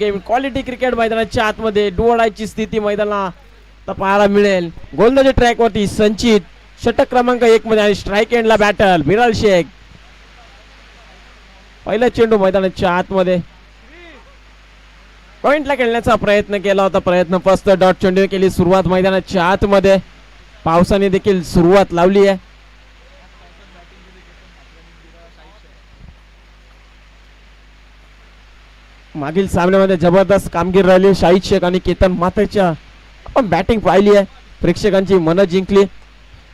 Game quality cricket मैदानाच्या आतमध्ये डोळाची स्थिती मैदानाला पाहायला मिळेल. गोलंदाजी ट्रॅक वरती संचित षटक क्रमांक 1 मध्ये आणि स्ट्राईक एंडला बॅटर बिलाल शेख. पहिला चेंडू मैदानाच्या आतमध्ये पॉइंटला खेळण्याचा प्रयत्न केला होता. प्रयत्न फर्स्ट डॉट चेंडू केली सुरुवात मैदानाच्या आतमध्ये. पावसाने देखील सुरुवात लावली आहे. मागील सामन्यामध्ये जबरदस्त कामगिरी राहिली शाहिद शेख आणि केतन माथेच्या आपण बॅटिंग पाहिली आहे. प्रेक्षकांची मनं जिंकली.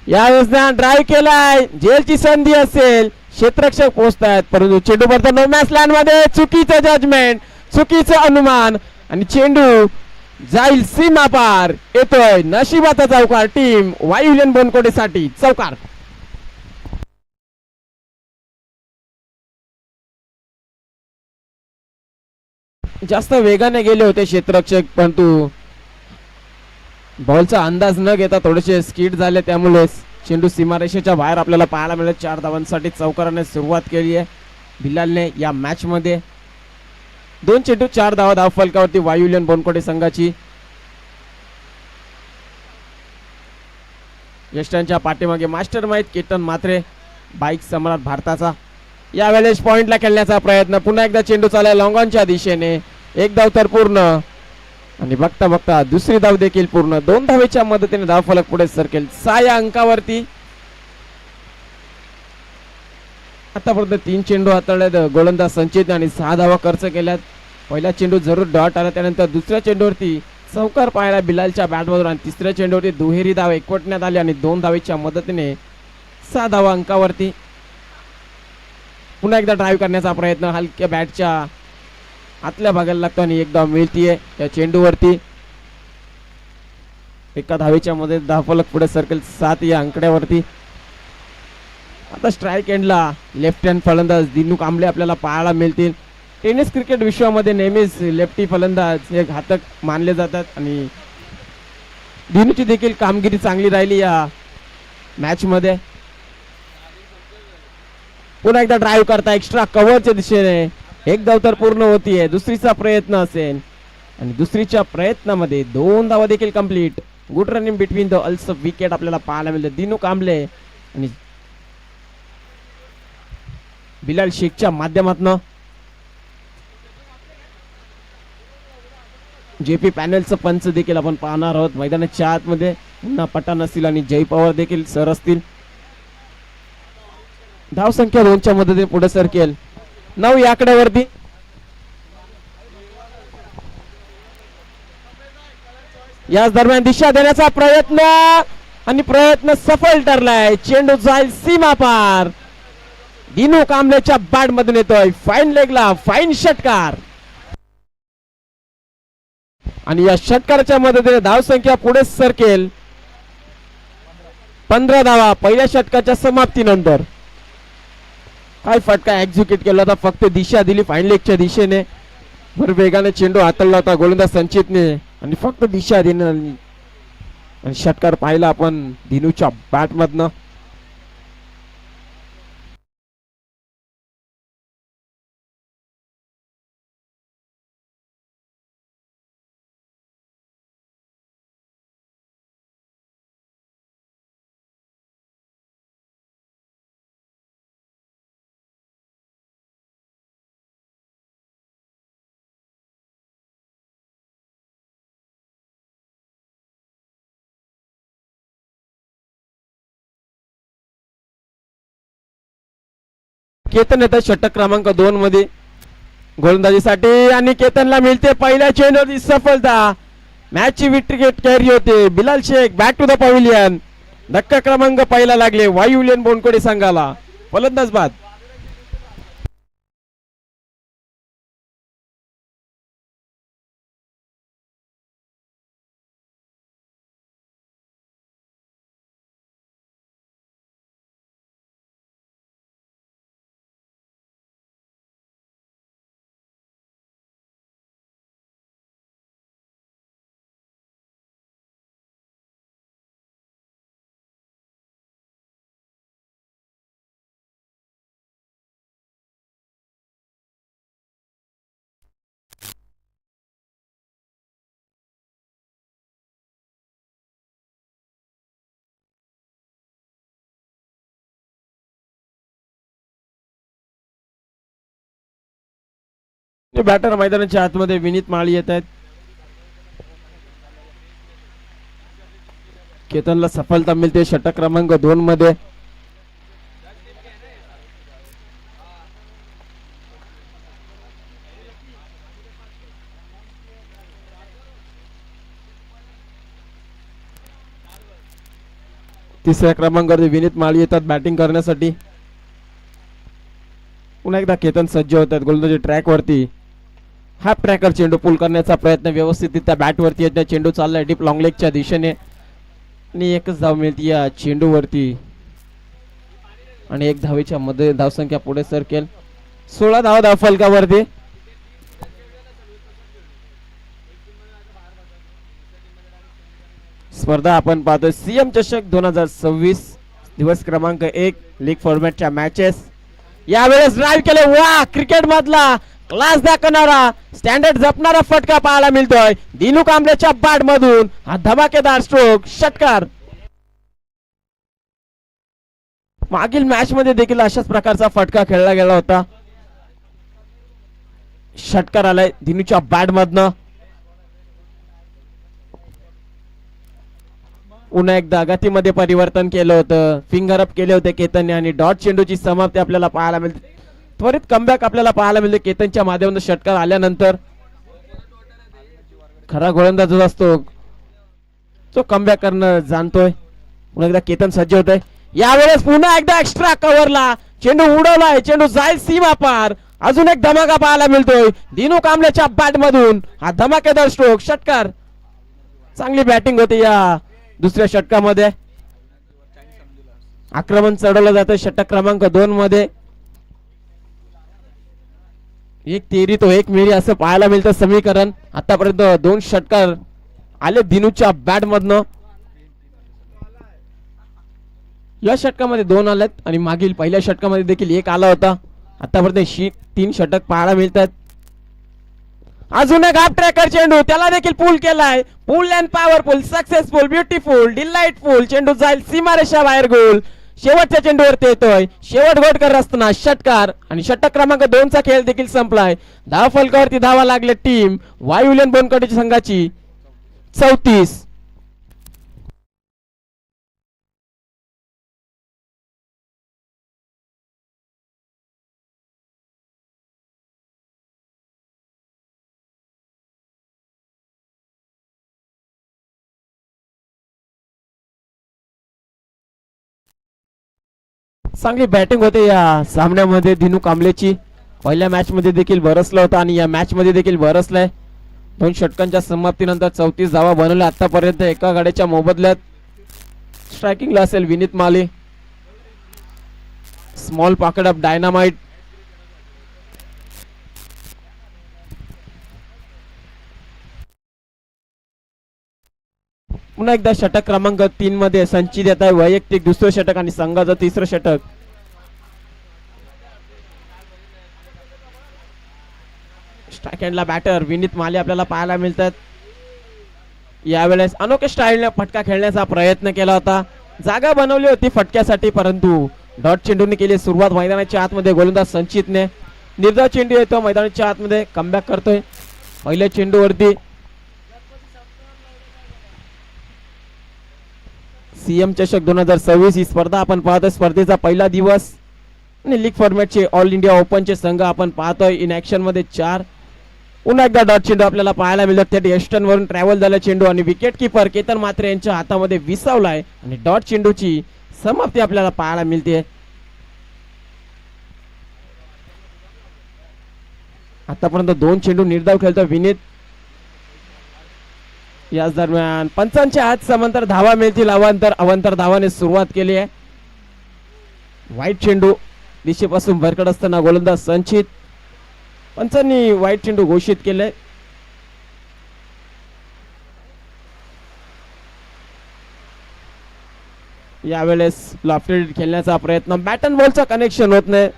यावेळेस ड्राईव्ह केलाय. जेलची संधी असेल. क्षेत्ररक्षक पोहोचतायत परंतु चेंडू पडतो नो मॅच लँड मध्ये. चुकीचं जजमेंट चुकीचं अनुमान आणि चेंडू जाईल सीमा पार. येतोय नशिबाचा चौकार. टीम वायुलेन बोनकोटेसाठी चौकार. जास्त वेगाने गेले होते क्षेत्ररक्षक परंतु बॉलचा अंदाज न घेता थोडेसे स्किड झाले त्यामुळे चेंडू सीमारेषेच्या बाहेर आपल्याला पाहायला मिळेल. 4 धावांसाठी चौकाराने सुरुवात केली आहे बिलालने या मॅच मध्ये. 2 चेंडू 4 धावा धाव फलकावरती वायुलेन बोनकोटे संघाची. यष्टांच्या पाठीमागे मास्टर माहीत केतन मात्रे बाईक सम्राट भारताचा. यावेळेस पॉइंटला खेळण्याचा प्रयत्न. पुन्हा एकदा चेंडू चालला लॉंग ऑनच्या दिशेने. एक धाव तर पूर्ण आणि बघता बघता दुसरी धाव देखील पूर्ण. 2 धावेच्या मदतीने धाव फलक पुढे सरकेल 6 या अंकावरती. आतापर्यंत 3 चेंडू हाताळल्यात गोलंदाज संचित आणि 6 धावा खर्च केल्यात. पहिला चेंडू जरूर डॉट आला त्यानंतर दुसऱ्या चेंडूवरती चौकार पाहायला बिलालच्या बॅटमधून आणि तिसऱ्या चेंडूवरती दुहेरी धाव एकवटण्यात आली आणि 2 धावेच्या मदतीने 6 धावा अंकावरती. पुन्हा एकदा ड्राईव्ह करण्याचा प्रयत्न हलक्या बॅटच्या आतल्या भागाला लागतो आणि एक धाव मिळतीये या चेंडूवरती. एका धावेच्या मध्ये धावफलक पुढे सरकेल 7 या आकड्यावरती. आता स्ट्राईक एंडला लेफ्ट हँड फलंदाज दिनू कांबळे आपल्याला पाहायला मिळतील. टेनिस क्रिकेट विश्वामध्ये नेहमीच लेफ्टी फलंदाज हे घातक मानले जातात आणि दिनूची देखील कामगिरी चांगली राहिली या मॅच मध्ये. पुन्हा एकदा ड्राईव्ह करता एक्स्ट्रा कव्हरच्या दिशेने. एक धाव तर पूर्ण होतीये. दुसरीचा प्रयत्न असेल आणि दुसरीच्या प्रयत्नामध्ये 2 धावा देखील complete. Good running between the also wicket आपल्याला पाहायला मिळते. दिनू कांबळे आणि बिलाल शेखच्या माध्यमातून. जेपी पॅनलचं पंच देखील आपण पाहणार आहोत मैदानाच्या आतमध्ये. पुन्हा पठाण असतील आणि जय पवार देखील सर असतील. धाव संख्या 2च्या मदतीने पुढे सरकेल 9 या आकड्यावरती. याच दरम्यान दिशा देण्याचा प्रयत्न आणि प्रयत्न सफल ठरलाय. चेंडू जाईल सीमा पार. दिनू कांबळेच्या बॅट मधून येतोय फाईन लेगला फाईन षटकार आणि या षटकाराच्या मदतीने धाव संख्या पुढे सरकेल 15 धावा पहिल्या षटकाच्या समाप्तीनंतर. काय फटका एक्झिक्यूट केला होता. फक्त दिशा दिली फाईन लेगच्या दिशेने. भर वेगाने चेंडू हाताळला होता गोलंदाज संचितने आणि फक्त दिशा देणे आणि षटकार पाहिला आपण दिनूच्या बॅट मधनं. केतन येतं षटक क्रमांक 2 मध्ये गोलंदाजीसाठी आणि केतनला मिळते पहिल्या चेंडूवरती सफलता. मॅच ची विकेट कॅरी होते. Bilal Shaikh back to the pavilion. धक्का क्रमांक पहिला लागले वायुलेन बोनकोडे संघाला. फलंदाज बाद. बॅटर मैदानाच्या आतमध्ये विनीत माळी येत आहेत. केतनला सफलता मिळते षटक क्रमांक 2 मध्ये. तिसऱ्या क्रमांकावरती विनीत माळी येतात बॅटिंग करण्यासाठी. पुन्हा एकदा केतन सज्ज होतात गोलंदाजी ट्रॅक वरती. हाफ ट्रॅकर चेंडू पुल करण्याचा प्रयत्न व्यवस्थित बॅट वरती येत. चेंडू चाललाय डीप लॉंग लेगच्या दिशेने आणि एकच धाव मिळते या चेंडू वरती आणि एक धावेच्या मध्ये धावसंख्या पुढे सरकेल. 16 धाव फलकावरती. स्पर्धा आपण पाहतोय सीएम चषक 2026 दिवस क्रमांक 1 लीग फॉर्मॅटच्या मॅचेस. यावेळेस ड्राईव्ह केले. वा, क्रिकेट मधला क्लास दाखवणारा स्टँडर्ड जपणारा फटका पाहायला मिळतोय दिनू कांबळेच्या बॅट मधून. हा धमाकेदार स्ट्रोक षटकार. मागील मॅच मध्ये देखील अशाच प्रकारचा फटका खेळला गेला होता. षटकार आलाय दिनूच्या बॅट मधनं. पुन्हा एकदा गतीमध्ये परिवर्तन केलं होतं. फिंगर अप केले होते केतनने आणि डॉट चेंडूची समाप्ती आपल्याला पाहायला मिळते. त्वरित कमबॅक आपल्याला पाहायला मिळते केतनच्या माध्यमातून षटकार आल्यानंतर. खरा गोलंदाज जो असतो तो कमबॅक करणं जाणतोय. पुन्हा एकदा केतन सज्ज होत आहे. यावेळेस पुन्हा एकदा एक्स्ट्रा कव्हरला चेंडू उडवलाय. चेंडू जाईल सीमा पार. अजून एक धमाका पाहायला मिळतोय दिनू कांबळेच्या बॅट मधून. हा धमाकेदार स्ट्रोक षटकार. चांगली बॅटिंग होती या दुसऱ्या षटकामध्ये. आक्रमण चढवलं जातं षटक क्रमांक 2 मध्ये. एक तेरी तो एक मेरी असं पाहायला मिळतं समीकरण. आतापर्यंत 2 षटकार आले दिनूच्या बॅट मधनं. या षटकामध्ये 2 आलेत आणि मागील पहिल्या षटकामध्ये देखील 1 आला होता. आतापर्यंत 3 षटक पाहायला मिळतात. अजून एक हाफ ट्रॅकर चेंडू त्याला देखील पूल केलाय. Pull and powerful, successful, beautiful, delightful. चेंडू जाईल सीमारेषा बाहेर गोल. शेवटच्या चेंडूवरती येतोय. शेवट गोट करत असताना षटकार आणि षटक क्रमांक 2 चा खेळ देखील संपलाय. धाव फलकावरती धावा लागले टीम वायुलेन बोनकडेची संघाची 34. चांगली बॅटिंग होते या सामन्यामध्ये दिनू कांबळेची. पहिल्या मॅच मध्ये देखील बरसला होता आणि या मॅच मध्ये देखील बरसलाय. 2 षटकांच्या समाप्तीनंतर 34 धावा बनवल्या आतापर्यंत एका गाड्याच्या मोबदल्यात. स्ट्रायकिंगला असेल Vineet Mali. Small pocket of dynamite. पुन्हा एकदा षटक क्रमांक 3 मध्ये संचित येत आहे. वैयक्तिक दुसरं षटक आणि संघाचं तिसरं षटक. स्ट्राईक बॅटर विनीत माली आपल्याला पाहायला मिळतात. यावेळेस अनोख्या स्टाईलने फटका खेळण्याचा प्रयत्न केला होता. जागा बनवली होती फटक्यासाठी परंतु डॉट चेंडूने केली सुरुवात मैदानाच्या आतमध्ये. गोलंदाज संचितने निर्धाव चेंडू येतो मैदानाच्या आतमध्ये. कमबॅक करतोय पहिल्या चेंडूवरती. सीएम चषक 2026 ही स्पर्धा आपण पाहतोय. स्पर्धेचा पहिला दिवस आणि लीग फॉर्मॅटचे ऑल इंडिया ओपनचे संघ आपण पाहतोय. इन ऍक्शन मध्ये 4. पुन्हा एकदा डॉट चेंडू आपल्याला पाहायला मिळतात. त्या एस्टन वरून ट्रॅव्हल झाला चेंडू आणि विकेट किपर केतन मात्रे यांच्या हातामध्ये विसावलाय आणि डॉट चेंडूची समाप्ती आपल्याला पाहायला मिळते. आतापर्यंत 2 चेंडू निर्धाव खेळतो विनीत. याच दरम्यान पंचांच्या हात समांतर धावा मिळतील. अवांतर धावाने सुरुवात केली आहे. वाईट चेंडू दिशेपासून भरकट असताना गोलंदाज संचित. पंचांनी वाईट चेंडू घोषित केले. यावेळेस लॉफ्टेड खेळण्याचा प्रयत्न. बॅट अँड बॉलचा कनेक्शन होत नाही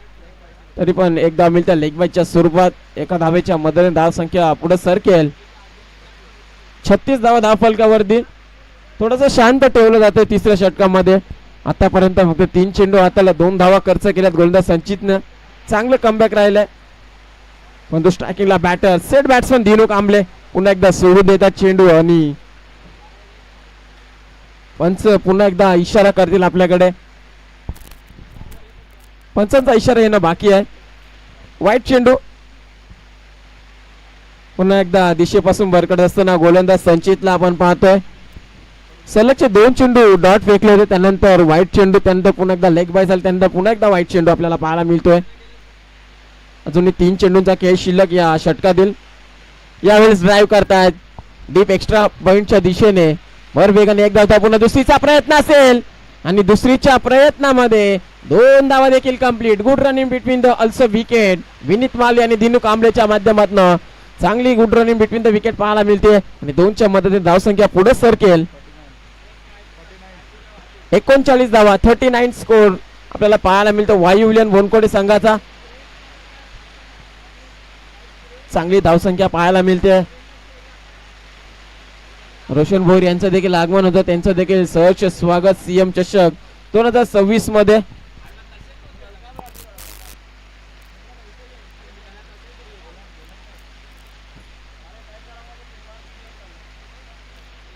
तरी पण एकदा मिळत्या लेग बायच्या स्वरूपात. एका धावेच्या मदतीने धाव संख्या पुढे सरकेल. 36 धावा धाव फलकावरती. थोडंसं शांत ठेवलं जातं तिसऱ्या षटकामध्ये. आतापर्यंत फक्त 3 चेंडू हाताला 2 धावा खर्च केल्यात गोलंदाज संचितनं. चांगलं कमबॅक राहिलंय. पण तो स्ट्रायकिंगला batter set batsman Dinu Kamble पुन्हा एकदा सोडून देतात चेंडू आणि पंच पुन्हा एकदा इशारा करतील आपल्याकडे. पंचांचा इशारा येणं बाकी आहे. वाईट चेंडू पुन्हा एकदा दिशेपासून बरकत असताना गोलंदाज संचितला आपण पाहतोय. सलगचे 2 चेंडू डॉट फेकले होते त्यानंतर वाईट चेंडू त्यानंतर पुन्हा एकदा लेग बाय झाला त्यानंतर पुन्हा एकदा वाईट चेंडू आपल्याला पाहायला मिळतोय. अजूनही 3 चेंडूंचा खेळ शिल्लक या षटकातील. यावेळेस ड्राईव्ह करतायत डीप एक्स्ट्रा पॉइंटच्या दिशेने भर वेगाने एक धाव पुन्हा दुसरीचा प्रयत्न असेल आणि दुसरीच्या प्रयत्नामध्ये 2 धावा देखील complete. Good running between the also wicket. Vineet Mali आणि दिनू कांबळेच्या माध्यमातून चांगली good running between the wicket पाहायला मिळते आणि 2च्या मदतीने धावसंख्या पुढे सरकेल. 39 धावा 39 स्कोर आपल्याला पाहायला मिळतो वायुविलियन बोनकोडे संघाचा. चांगली धावसंख्या पाहायला मिळते. रोशन भोईर यांचं देखील आगमन होतं त्यांचं देखील सहर्ष स्वागत सीएम चषक 2026 मध्ये.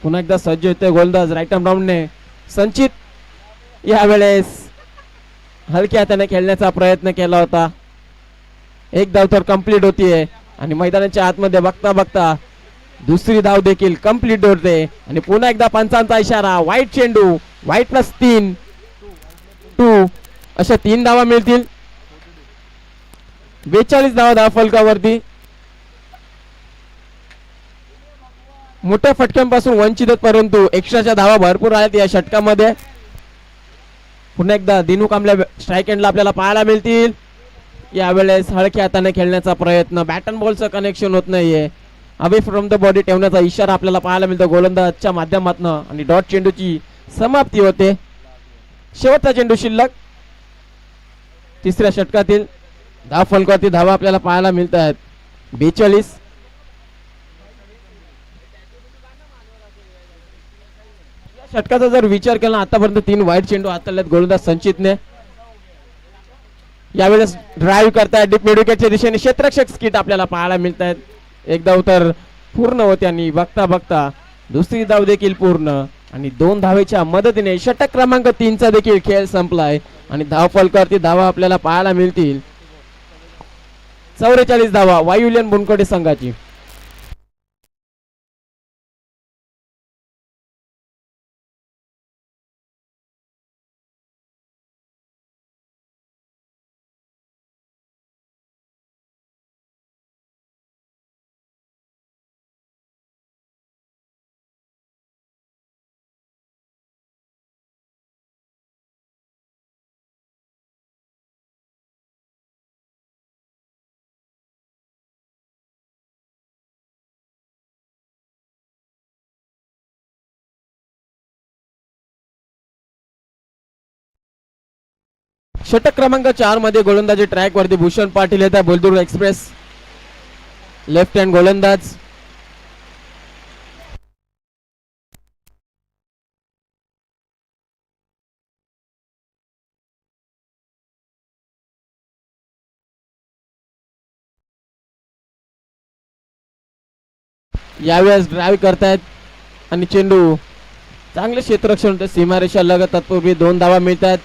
पुन्हा एकदा सज्ज होते गोलंदाज राईट आर्म डाऊनने संचित. यावेळेस हलक्या हाताने खेळण्याचा प्रयत्न केला होता. एक धाव तर कंप्लीट होतीये आणि मैदानाच्या आतमध्ये बघता बघता दुसरी धाव देखील कंप्लीट होते आणि पुन्हा एकदा पंचांचा इशारा. वाईट चेंडू वाईट +3 2 अशा 3 धावा मिळतील. 42 धावा धाव फलकावरती. मोठ्या फटक्यांपासून वंचित परंतु एक्स्ट्राच्या धावा भरपूर आहेत या षटकामध्ये. पुन्हा एकदा दिनू कांबळे स्ट्राईक एंडला आपल्याला पाहायला मिळतील. यावेळेस हलक्या हाताने खेळण्याचा प्रयत्न बॅट अँड बॉलचं कनेक्शन होत नाहीये. अवे फ्रॉम द बॉडी ठेवण्याचा इशारा आपल्याला पाहायला मिळतो गोलंदाजच्या माध्यमातून आणि डॉट चेंडूची समाप्ती होते. शेवटचा चेंडू शिल्लक तिसऱ्या षटकातील. धाव फलकावरती धावा आपल्याला पाहायला मिळत आहेत 42. या षटकाचा जर विचार केला आतापर्यंत 3 वाईट चेंडू हाताळलेत गोलंदाज संचितने. यावेळेस ड्राईव्ह करतायत डीप मिड विकेटच्या दिशेने क्षेत्ररक्षक स्किट आपल्याला पाहायला मिळत आहेत. एक धाव तर पूर्ण होते आणि बघता बघता दुसरी धाव देखील पूर्ण आणि 2 धावेच्या मदतीने षटक क्रमांक 3 चा देखील खेळ संपलाय आणि धाव फलकावरती धावा आपल्याला पाहायला मिळतील 44 धावा वायुविलियन बोनकोडे संघाची. षटक क्रमांक 4 मध्ये गोलंदाजी ट्रॅक वरती भूषण पाटील येतात. बोलदूर एक्सप्रेस लेफ्ट हँड गोलंदाज. यावेळेस ड्राईव्ह करतायत आणि चेंडू चांगले क्षेत्ररक्षण होते सीमारेषा लगत. तत्पूर्वी 2 धावा मिळतात.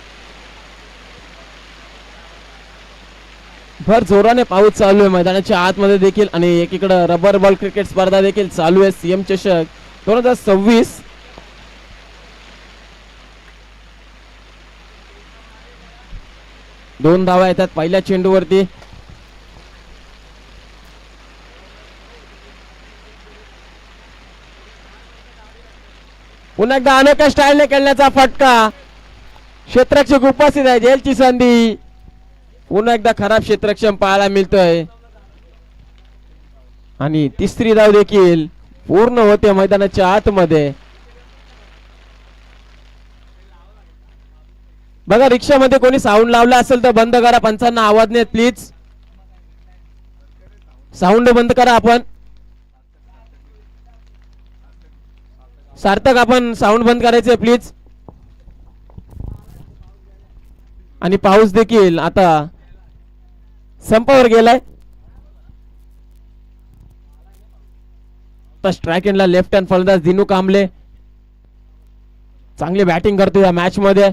भर जोराने पाऊस चालू आहे मैदानाच्या आतमध्ये देखील आणि एकीकडे रबर बॉल क्रिकेट स्पर्धा देखील चालू आहे सीएम चषक 2026. दोन धावा येतात पहिल्या चेंडूवरती. पुन्हा एकदा अनोख्या स्टाईलने खेळण्याचा फटका. क्षेत्ररक्षक उपस्थित आहे. जेलची संधी. पुन्हा एकदा खराब क्षेत्ररक्षण पाहायला मिळतोय आणि तिसरी धाव देखील पूर्ण होते मैदानाच्या आतमध्ये. बघा रिक्षामध्ये कोणी साऊंड लावला असेल तर बंद करा. पंचांना आवाज नाही प्लीज. साऊंड बंद करा. आपण सार्थक आपण साऊंड बंद करायचे प्लीज. आणि पाऊस देखील आता संपावर गेलाय. तर स्ट्राईक एंडला लेफ्ट हँड फलंदाज दिनू कांबळे चांगली बॅटिंग करतो या मॅच मध्ये.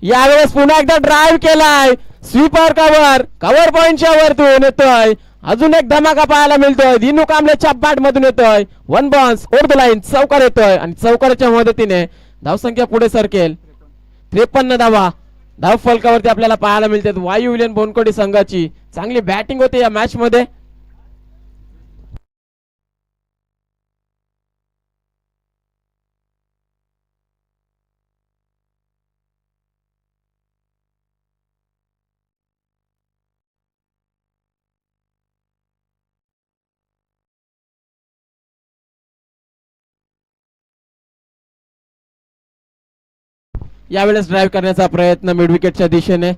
यावेळेस पुन्हा एकदा ड्राईव्ह केलाय, स्वीपर कव्हर पॉइंटच्या वरतून येतोय. अजून एक धमाका पाहायला मिळतोय. दिनू कांबळेच्या बॅट मधून येतोय. One bounce over the line, चौकार येतोय आणि चौकाराच्या मदतीने धावसंख्या पुढे सरकेल. 53 धावा धाव फलकावरती आपल्याला पाहायला मिळते. वायू विलियन बोनकोडी संघाची चांगली बॅटिंग होते या मॅच मध्ये. यावेळेस ड्राईव्ह करण्याचा प्रयत्न मिड विकेटच्या दिशेने,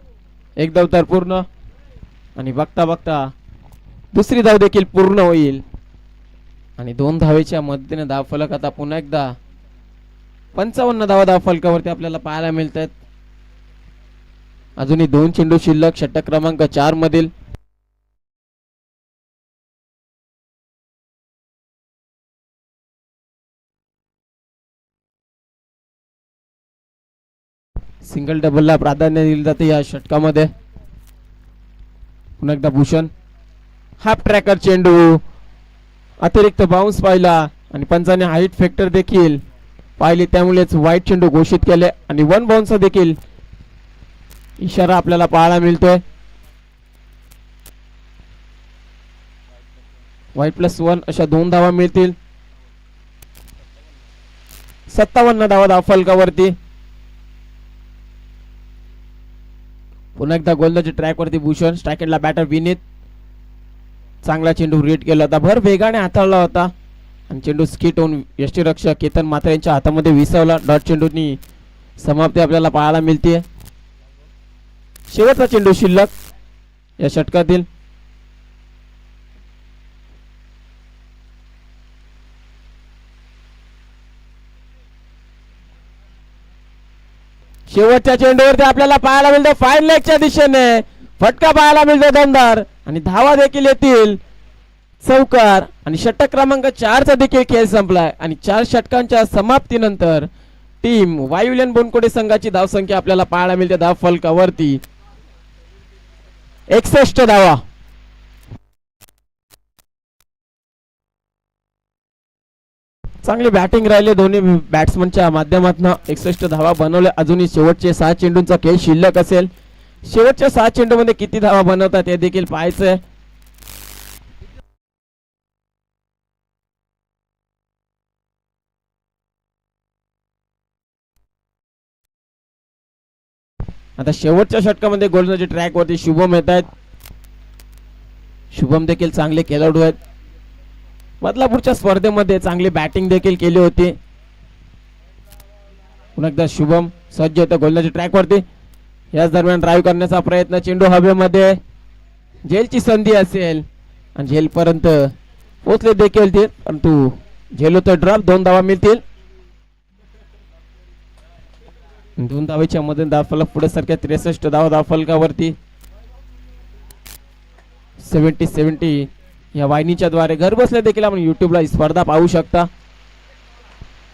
एक धाव तर पूर्ण आणि बघता बघता दुसरी धाव देखील पूर्ण होईल आणि 2 धावेच्या मदतीने धाव फलक आता पुन्हा एकदा 55 धावा धाव फलकावरती आपल्याला पाहायला मिळतात. अजूनही 2 चेंडू शिल्लक षटक क्रमांक 4 मधील. सिंगल डबलला प्राधान्य दिले जाते या षटकामध्ये. पुन्हा एकदा भूषण हाफ ट्रॅकर चेंडू, अतिरिक्त बाउन्स पाहिला आणि पंचाने हाईट फॅक्टर देखील पाहिली, त्यामुळेच वाईट चेंडू घोषित केले आणि 1 बाउन्स देखील इशारा आपल्याला पाहायला मिळतोय. वाईट +1 अशा 2 धावा मिळतील. 57 धावा धाव फलकावरती. पुन्हा एकदा गोलंदाजी ट्रॅक वरती भूषण, स्ट्रायकेटला बॅटर विनीत. चांगला चेंडू रीड केला होता, भर वेगाने हाताळला होता आणि चेंडू स्किट होऊन यष्टीरक्षक केतन म्हात्रे यांच्या हातामध्ये विसवला. डॉट चेंडूनी समाप्ती आपल्याला पाहायला मिळते. शेवटचा चेंडू शिल्लक या षटकातील. शेवटच्या चेंडूवरती आपल्याला पाहायला मिळतं फाईन लेगच्या दिशेने फटका पाहायला मिळतो दमदार आणि धावा देखील येतील. चौकार आणि षटक क्रमांक 4 चा देखील खेळ संपलाय आणि 4 षटकांच्या समाप्तीनंतर टीम वायुलेन बोनकोडे संघाची धावसंख्या आपल्याला पाहायला मिळते धाव फलकावरती 61 धावा. चांगली बॅटिंग राहिले दोन्ही बॅट्समनच्या माध्यमातून. 61 धावा बनवले. अजूनही शेवटचे 6 चेंडूंचा खेळ शिल्लक असेल. शेवटच्या 6 चेंडू मध्ये किती धावा बनवतात हे देखील पाहायचंय. आता शेवटच्या षटकामध्ये गोलंदाजी ट्रॅक वरती शुभम येत आहेत. शुभम देखील चांगले खेळाडू आहेत. बदलापूरच्या स्पर्धेमध्ये चांगली बॅटिंग देखील केली होती. पुन्हा एकदा शुभम सज्ज होतं गोलंदाजी ट्रॅक वरती. याच दरम्यान ड्राईव्ह करण्याचा प्रयत्न, चेंडू हवेमध्ये, झेलची संधी असेल आणि झेल पर्यंत पोहोचले देखील ते, परंतु झेल होतं ड्रॉप. 2 धावा मिळतील. 2 धावेच्या मध्ये धाव फलक पुढे सरके 63 धावा धाव फलकावरती. 70-70 या वाहिनीच्या द्वारे घर बसल्या देखील आपण युट्यूबला ही स्पर्धा पाहू शकता.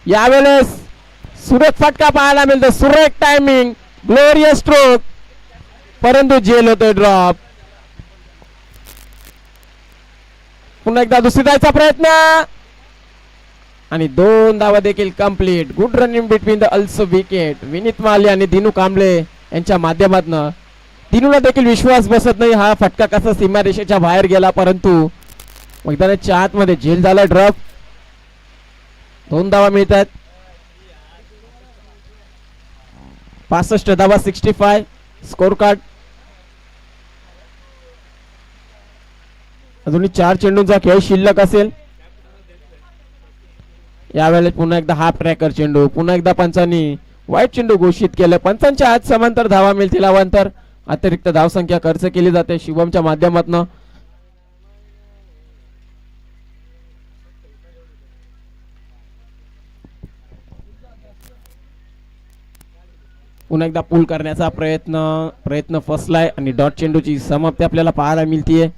यावेळेस सुरेख फटका पाहायला मिळतो. सुरेख टायमिंग, ग्लोरियस स्ट्रोक, परंतु झेल होतोय ड्रॉप. पुन्हा एकदा दुसरी धावेचा प्रयत्न आणि 2 धावा देखील complete. Good running between the also wicket. Vineet Mali आणि दिनू कांबळे यांच्या माध्यमातून. दिनूला देखील विश्वास बसत नाही हा फटका कसा सीमारेषेच्या बाहेर गेला, परंतु मैदानाच्या आतमध्ये झेल झाला ड्रॉप. 2 धावा मिळतात. 65 धावा 65 स्कोर कार्ड. अजूनही 4 चेंडूंचा खेळ शिल्लक असेल. यावेळेस पुन्हा एकदा हाफ ट्रॅकर चेंडू. पुन्हा एकदा पंचांनी वाईट चेंडू घोषित केलं. पंचांच्या हात समांतर धावा मिळतील. अवांतर अतिरिक्त धावसंख्या खर्च केली जाते शुभमच्या माध्यमातून. पुन्हा एकदा पूल करण्याचा प्रयत्न फसलाय आणि डॉट चेंडूची समाप्ती आपल्याला पाहायला मिळतीये.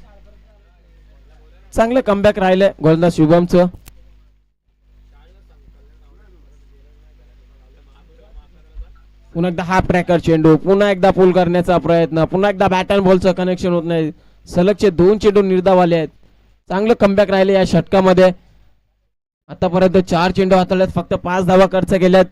चांगलं कमबॅक राहिलंय गोलंदाज शुभमचं. पुन्हा एकदा हाफ ट्रॅकर चेंडू, पुन्हा एकदा पुल करण्याचा प्रयत्न, पुन्हा एकदा बॅट अँड बॉलचं कनेक्शन होत नाही. सलगचे 2 चेंडू निर्धाव आले आहेत. चांगलं कमबॅक राहिले या षटकामध्ये. आतापर्यंत 4 चेंडू हाताळल्यात, फक्त 5 धावा खर्च केल्यात.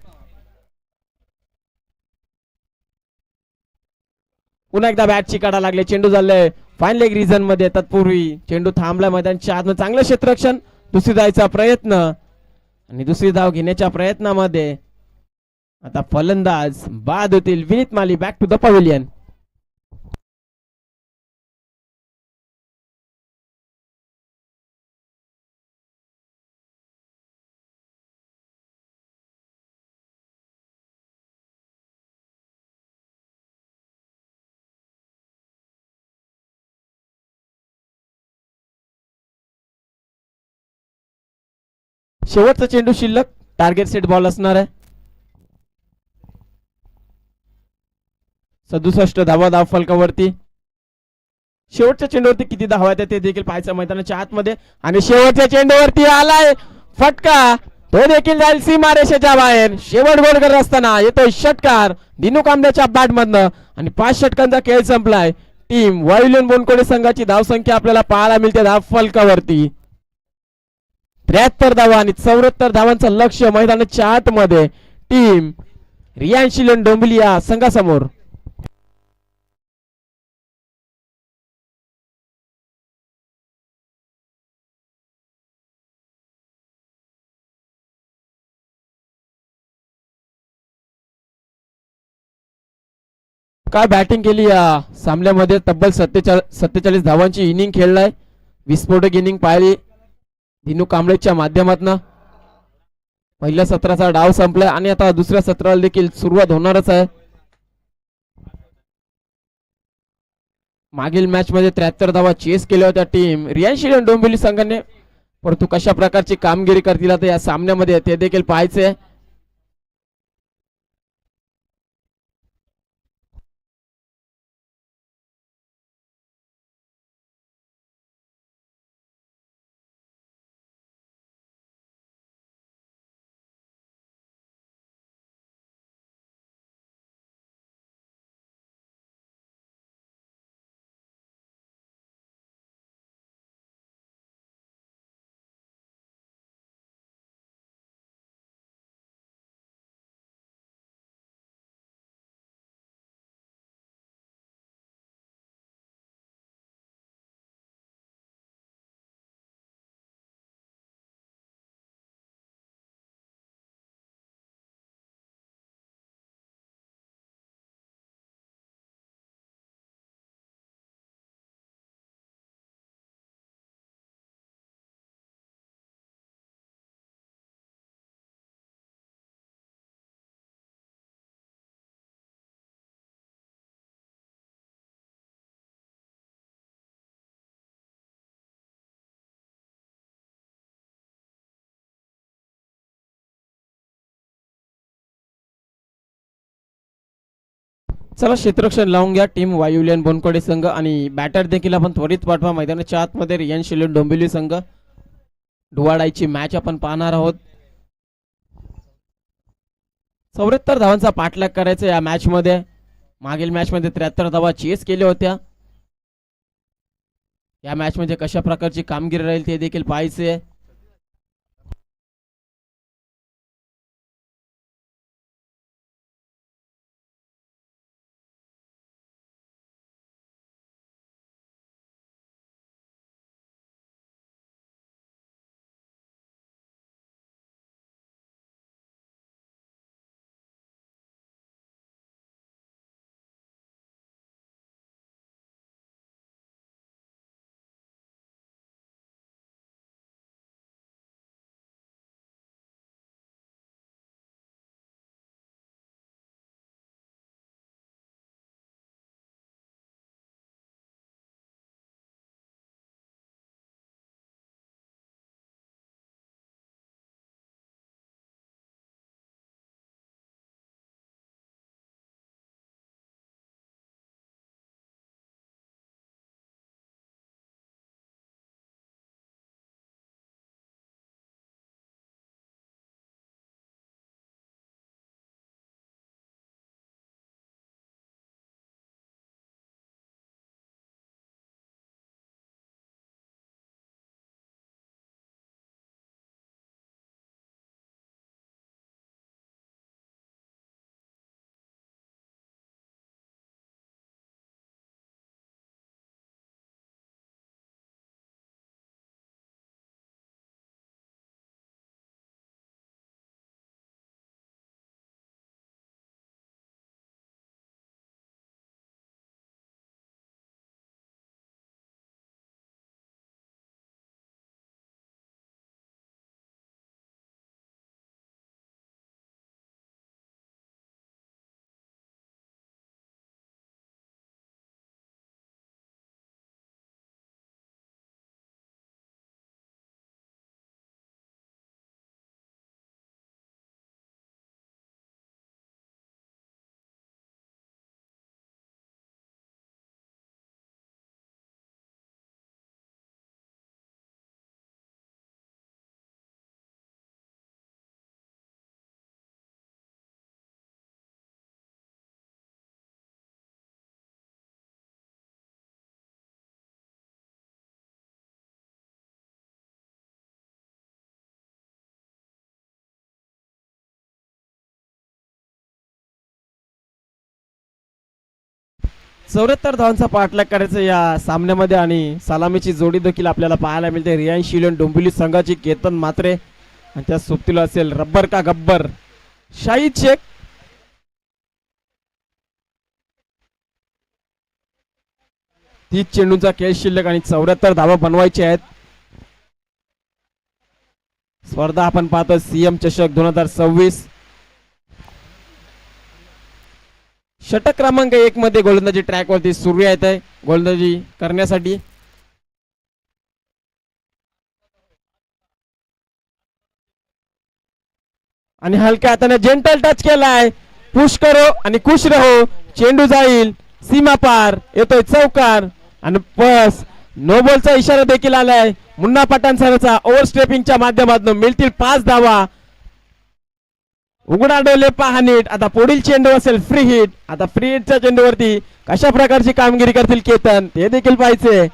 पुन्हा एकदा बॅटची काढा लागले, चेंडू झालाय फाईन लेग रिझन मध्ये. तत्पूर्वी चेंडू थांबला मैदानच्या आतनं. चांगलं क्षेत्ररक्षण, दुसरी धावायचा प्रयत्न आणि दुसरी धाव घेण्याच्या प्रयत्नामध्ये आता फलंदाज बाद होतील. विनीत माली बॅक टू द पवेलियन. शेवटचा चेंडू शिल्लक, टार्गेट सेट बॉल असणार आहे. 67 धावा धाव फलकावरती. शेवटच्या चेंडूवरती किती धावा आहेत ते देखील पाहायचं मैदानाच्या आतमध्ये. आणि शेवटच्या चेंडूवरती आलाय फटका, तो देखील जाईल सीमारेषेच्या बाहेर. शेवट गोल करत असताना येतोय षटकार दिनू कांबळेच्या बॅट मधनं आणि 5 षटकांचा खेळ संपलाय. टीम वायुलेन बोनकोडे संघाची धावसंख्या आपल्याला पाहायला मिळते धाव फलकावरती 73 धावा आणि 74 धावांचं लक्ष मैदानाच्या आतमध्ये टीम रियान्शिलन डोंबिवली संघासमोर. काय बॅटिंग केली या सामन्यामध्ये. तब्बल 47 धावांची इनिंग खेळलाय. विस्फोटक इनिंग पाहिली दिनू कांबळेच्या माध्यमातून. पहिल्या सत्राचा डाव संपलाय आणि आता दुसऱ्या सत्राला देखील सुरुवात होणारच आहे. मागील मॅच मध्ये 73 धावा चेस केल्या होत्या टीम रियान्शिलन डोंबिवली संघाने, परंतु कशा प्रकारची कामगिरी करतील आता या सामन्यामध्ये ते देखील पाहायचे. चला क्षेत्ररक्षण लावून घ्या टीम वायुलेन बोनकोडे संघ आणि बॅटर देखील आपण त्वरित पाठवा मैदानाच्या आतमध्ये. रियान्शिलन डोंबिवली संघ डुवाडाईची मॅच आपण पाहणार आहोत. 74 धावांचा पाठलाग करायचा या मॅच मध्ये. मागील मॅच मध्ये 73 धावा चेस केल्या होत्या. या मॅच मध्ये कशा प्रकारची कामगिरी राहील ते देखील पाहायचे. 74 धावांचा पाठलाग करायचा या सामन्यामध्ये आणि सलामीची जोडी देखील आपल्याला पाहायला मिळते. रियान शिलन डोंबिवली संघाची केतन म्हात्रे आणि त्या सोबतीला असेल रब्बर का गब्बर शाहिद शेख. तीस चेंडूंचा खेळ शिल्लक आणि 74 धावा बनवायचे आहेत. स्पर्धा आपण पाहतो सीएम चषक 2026. षटक क्रमांक 1 मध्ये गोलंदाजी ट्रॅक वरती सूर्य येत आहे गोलंदाजी करण्यासाठी. आणि हलक्या हाताने जेंटल टच केलाय. पुश करो आणि खुश रहो. चेंडू जाईल सीमा पार. येतोय चौकार आणि बस नो बॉलचा इशारा देखील आलाय. मुन्ना पठाण सरांचा ओव्हरस्टेपिंगच्या माध्यमातून मिळतील 5 धावा. उघडा डोले पहा नीट. आता पुढील चेंडू असेल फ्री हिट. आता फ्री हिटच्या चेंडूवरती कशा प्रकारची कामगिरी करतील केतन ते देखील पाहायचे.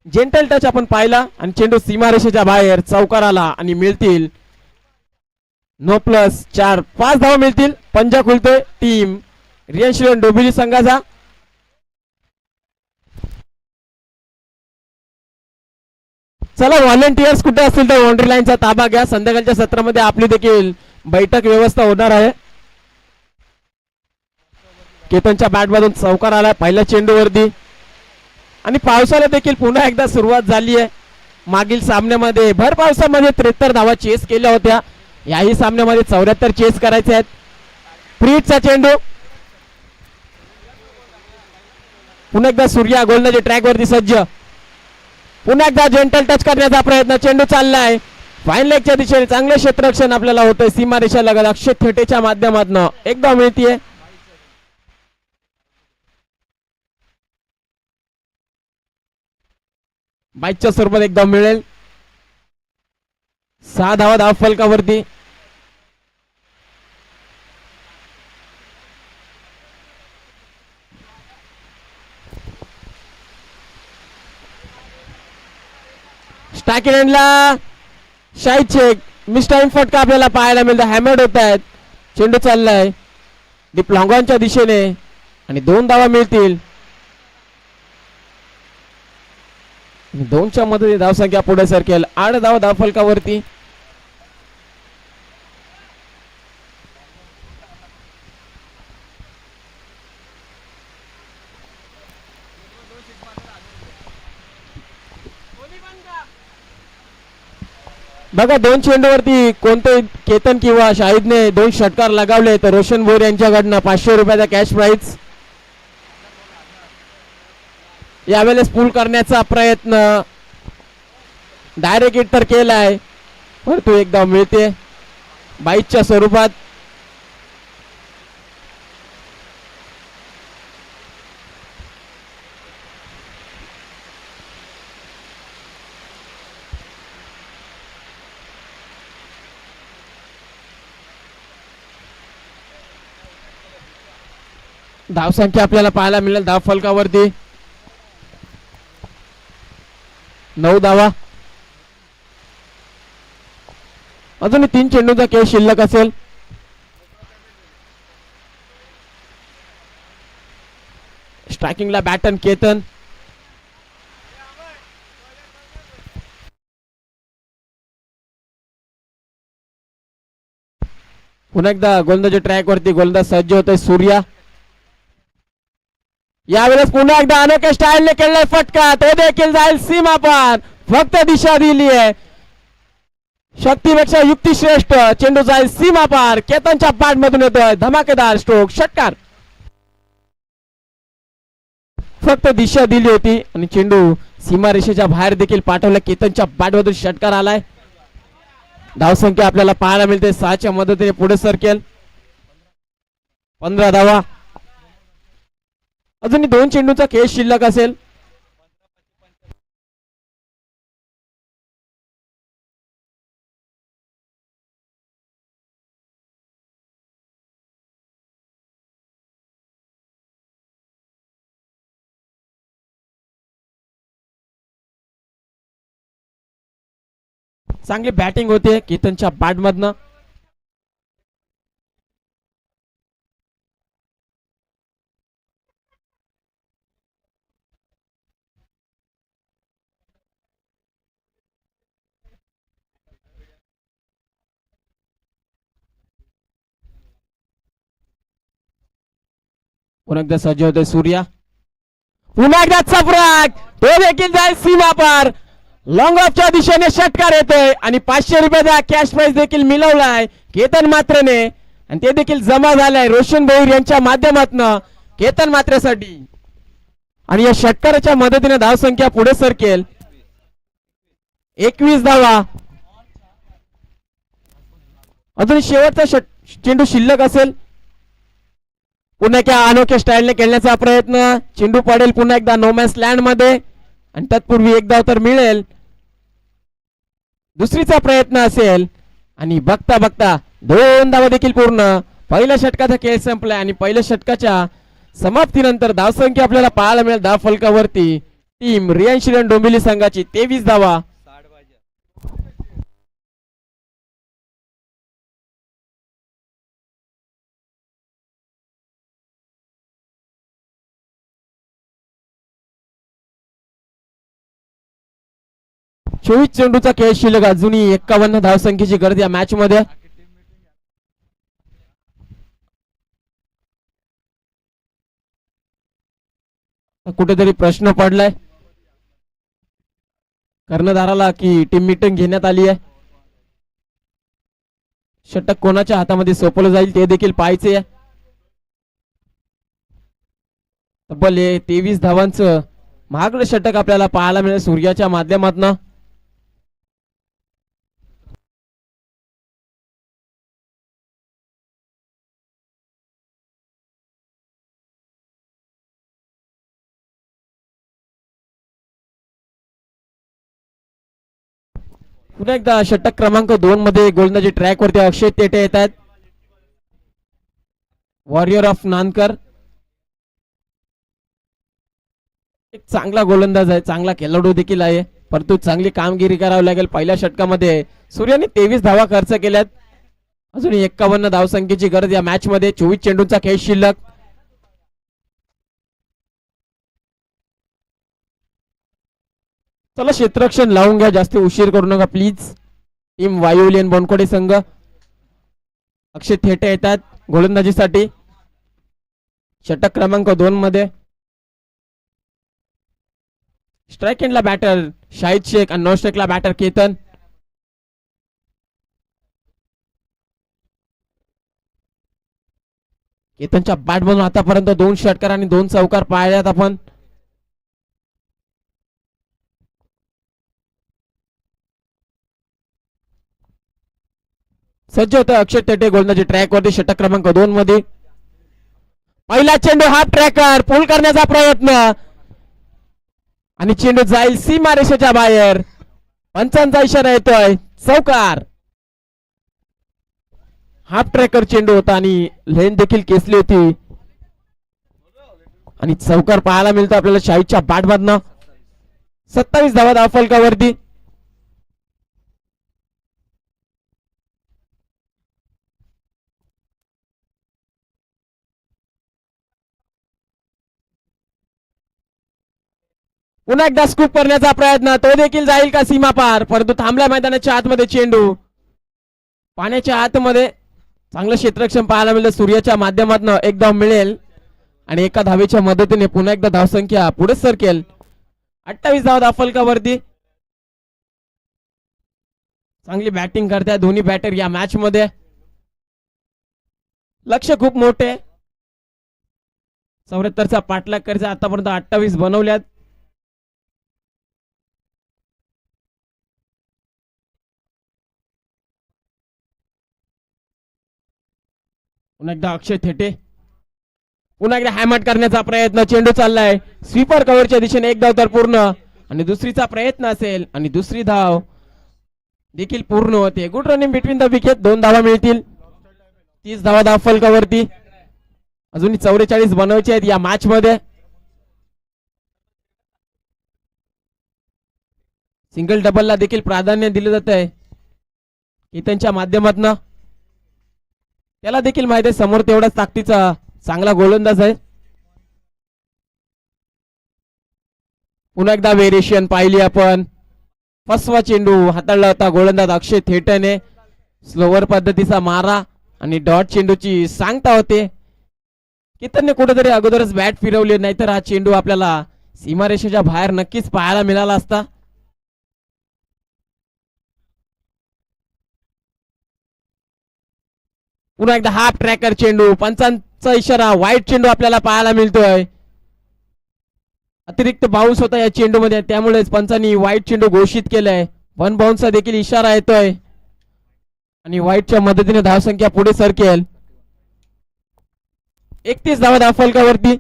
जेंटल टच आपण पाहिला आणि चेंडू सीमारेषेच्या बाहेर चौकार आला आणि मिळतील नो प्लस 4. 5 धावा मिळतील. पंजा खुलतोय टीम रियान शिलन डोंबिवली संघाचा. चला व्हॉलेंटियर्स कुठे असतील तर बाउंड्री लाईनचा ताबा घ्या. संध्याकाळच्या सत्रामध्ये आपली देखील बैठक व्यवस्था होणार आहे. केतनच्या बॅट मधून चौकार आला पहिल्या चेंडूवरती आणि पावसाला देखील पुन्हा एकदा सुरुवात झाली आहे. मागील सामन्यामध्ये भर पावसामध्ये 73 धावा चेस केल्या होत्या. याही सामन्यामध्ये 74 चेस करायचे आहेत. फ्रीटचा चेंडू पुन्हा एकदा सूर्या गोलंदाजी ट्रॅक वरती सज्ज. पुन्हा एकदा जेंटल टच करण्याचा प्रयत्न. चेंडू चाललाय फाईन लेगच्या दिशेने. चांगले क्षेत्ररक्षण आपल्याला होतंय सीमारेषा लगत. अक्षय थेटेच्या माध्यमातून एकदा मिळतीये. बाईकच्या स्वरूपात एकदा मिळेल. 6 धावा धाव फलकावरती. स्टॅकिनला शाहिद शेख मिस टाइम फटका आपल्याला पाहायला मिळतो. हॅमर्ड होत आहेत. चेंडू चाललाय डीप लॉंगॉनच्या दिशेने आणि 2 धावा मिळतील. 2च्या मदतीने धावसंख्या पुढे सरकेल. 8 धावा धाव फलकावरती. बघा 2 चेंडूवरती कोणते केतन किंवा शाहिदने 2 षटकार लगावले तर रोशन भोर यांच्याकडनं 500 रुपयाचा कॅश प्राइज. यावेळेस पूल करण्याचा प्रयत्न डायरेक्ट हिट तर केलाय परंतु एकदा मिळते बाईकच्या स्वरूपात. धावसंख्या आपल्याला पाहायला मिळेल धाव फलकावरती 9 धावा. अजून 3 चेंडूचा खेळ शिल्लक असेल. स्ट्रायकिंगला बॅटन केतन. पुन्हा एकदा गोलंदाजी ट्रॅक वरती गोलंदाज सज्ज होतोय सूर्या. यावेळेस पुन्हा एकदा अनोख्या स्टाईलने केलेला फटका तो देखील जाईल सीमा पार. फक्त दिशा दिली आहे. शक्तीपेक्षा युक्ती श्रेष्ठ. चेंडू जाईल सीमा पार. केतनच्या बॅट मधून येतोय धमाकेदार स्ट्रोक षटकार. फक्त दिशा दिली होती आणि चेंडू सीमारेषेच्या बाहेर देखील पाठवला. केतनच्या बॅट मधून षटकार आलाय. धावसंख्या आपल्याला पाहायला मिळते 6च्या मदतीने पुढे सरकेल. 15 धावा. अजून 2 चेंडूचा खेळ शिल्लक असेल. चांगली बॅटिंग होते केतनच्या बॅट मधनं. पुन्हा एकदा सज्ज होतोय सूर्या, पुन्हा एकदा चपराक, तो देखील जाईल सीमा पार. लॉंग ऑफच्या दिशेने षटकार येतोय आणि 500 रुपयाचा कॅश प्राइज देखील मिळवलाय केतन मात्रेने आणि ते देखील जमा झालाय रोशन भोईर यांच्या माध्यमातून केतन मात्रेसाठी. आणि या षटकाराच्या मदतीने धावसंख्या पुढे सरकेल. 21 धावा. अजून शेवटचा चेंडू शिल्लक असेल. पुन्हा एका अनोख्या स्टाईलने खेळण्याचा प्रयत्न. चेंडू पडेल पुन्हा एकदा नोमॅन्स लँड मध्ये आणि तत्पूर्वी एक धाव तर मिळेल. दुसरीचा प्रयत्न असेल आणि बघता बघता 2 धावा देखील पूर्ण. पहिल्या षटकाचा खेळ संपलाय आणि पहिल्या षटकाच्या समाप्तीनंतर धावसंख्या आपल्याला पाहायला मिळेल धाव फलकावरती टीम रियांशी डोंबिवली संघाची 23 धावा. चोवीस चेंडूचा खेळ शिल्लक. अजूनही 51 धावसंख्येची गरज या मॅच मध्ये. कुठेतरी प्रश्न पडलाय कर्णधाराला की टीम मीटिंग घेण्यात आली आहे. षटक कोणाच्या हातामध्ये सोपवलं जाईल ते देखील पाहायचे आहे. तब्बल 23 धावांचं महागडं षटक आपल्याला पाहायला मिळेल सूर्याच्या माध्यमातून. पुन्हा एकदा षटक क्रमांक 2 मध्ये गोलंदाजी ट्रॅक वरती अक्षय तेटे येत आहेत. वॉरियर ऑफ नानकर एक चांगला गोलंदाज आहे, चांगला खेळाडू देखील आहे, परंतु चांगली कामगिरी करावी लागेल. पहिल्या षटकामध्ये सूर्याने 23 धावा खर्च केल्यात. अजून 51 धावसंख्येची गरज या मॅच मध्ये. 24 चेंडूंचा खेळ शिल्लक. चला क्षेत्ररक्षण लावून घ्या, जास्त उशीर करू नका प्लीज. टीम वायुलियन बोनकोडे संघ अक्षय थेटे येतात गोलंदाजीसाठी. षटक क्रमांक 2 मध्ये स्ट्राइक एंडला बॅटर शाहिद शेख आणि नॉन स्ट्राइकला बॅटर केतन. केतनच्या बॅट मधून आतापर्यंत 2 षटकार आणि 2 चौकार पाहिल्यात आपण. सज्ज होतं अक्षय तेटे गोलंदाजी ट्रॅक वरती षटक क्रमांक 2 मध्ये. पहिला चेंडू हाफ ट्रॅकर पूल करण्याचा प्रयत्न आणि चेंडू जाईल सीमा रेषेच्या बाहेर. पंचांचा इशारा येतोय चौकार. हाफ ट्रॅकर चेंडू होता आणि लेन देखील केसली होती आणि चौकार पाहायला मिळतो आपल्याला शाहीदच्या बॅट मधनं. 27 धावा धाव फलकावरती. पुन्हा एकदा स्कूप करण्याचा प्रयत्न, तो देखील जाईल का सीमा पार, परंतु थांबल्या मैदानाच्या आतमध्ये चेंडू. पाण्याच्या आतमध्ये चांगलं क्षेत्ररक्षण पाहायला मिळेल. सूर्याच्या माध्यमातून एक धाव मिळेल आणि एका धावेच्या मदतीने पुन्हा एकदा धावसंख्या पुढे सरकेल. 28 धाव धाव फलकावरती. चांगली बॅटिंग करताय दोन्ही बॅटर या मॅच मध्ये. लक्ष खूप मोठे. 74चा पाठलाग करायचा, आतापर्यंत 28 बनवल्यात. पुन्हा एकदा अक्षय थेटे, पुन्हा एकदा हॅमट करण्याचा प्रयत्न. चेंडू चाललाय स्वीपर कव्हरच्या दिशेने. एक धाव तर पूर्ण आणि दुसरीचा प्रयत्न असेल आणि दुसरी धाव देखील पूर्ण होते. Good running between the wicket. 2 धावा मिळतील. 30 धावा धाव फलकावरती. अजूनही 44 बनवायचे आहेत या मॅच मध्ये. सिंगल डबलला देखील प्राधान्य दिले जात आहे केतनच्या माध्यमातून. त्याला देखील माहिती आहे समोर तेवढाच ताकदीचा चांगला गोलंदाज आहे. पुन्हा एकदा व्हेरिएशन पाहिली आपण. फसवा चेंडू हाताळला होता गोलंदाज अक्षय थेटेने. स्लोवर पद्धतीचा मारा आणि डॉट चेंडूची सांगता होते. केतनने कुठेतरी अगोदरच बॅट फिरवली, नाहीतर हा चेंडू आपल्याला सीमारेषेच्या बाहेर नक्कीच पाहायला मिळाला असता. पुन्हा एकदा हाफ ट्रॅकर चेंडू, पंचांचा इशारा, वाईट चेंडू आपल्याला पाहायला मिळतोय. अतिरिक्त बाउन्स होता या चेंडू मध्ये, त्यामुळेच पंचांनी वाईट चेंडू घोषित केलाय. वन बाउन्सचा देखील इशारा येतोय आणि वाईटच्या मदतीने धावसंख्या पुढे सरकेल. 31 धावा धावफलकावरती.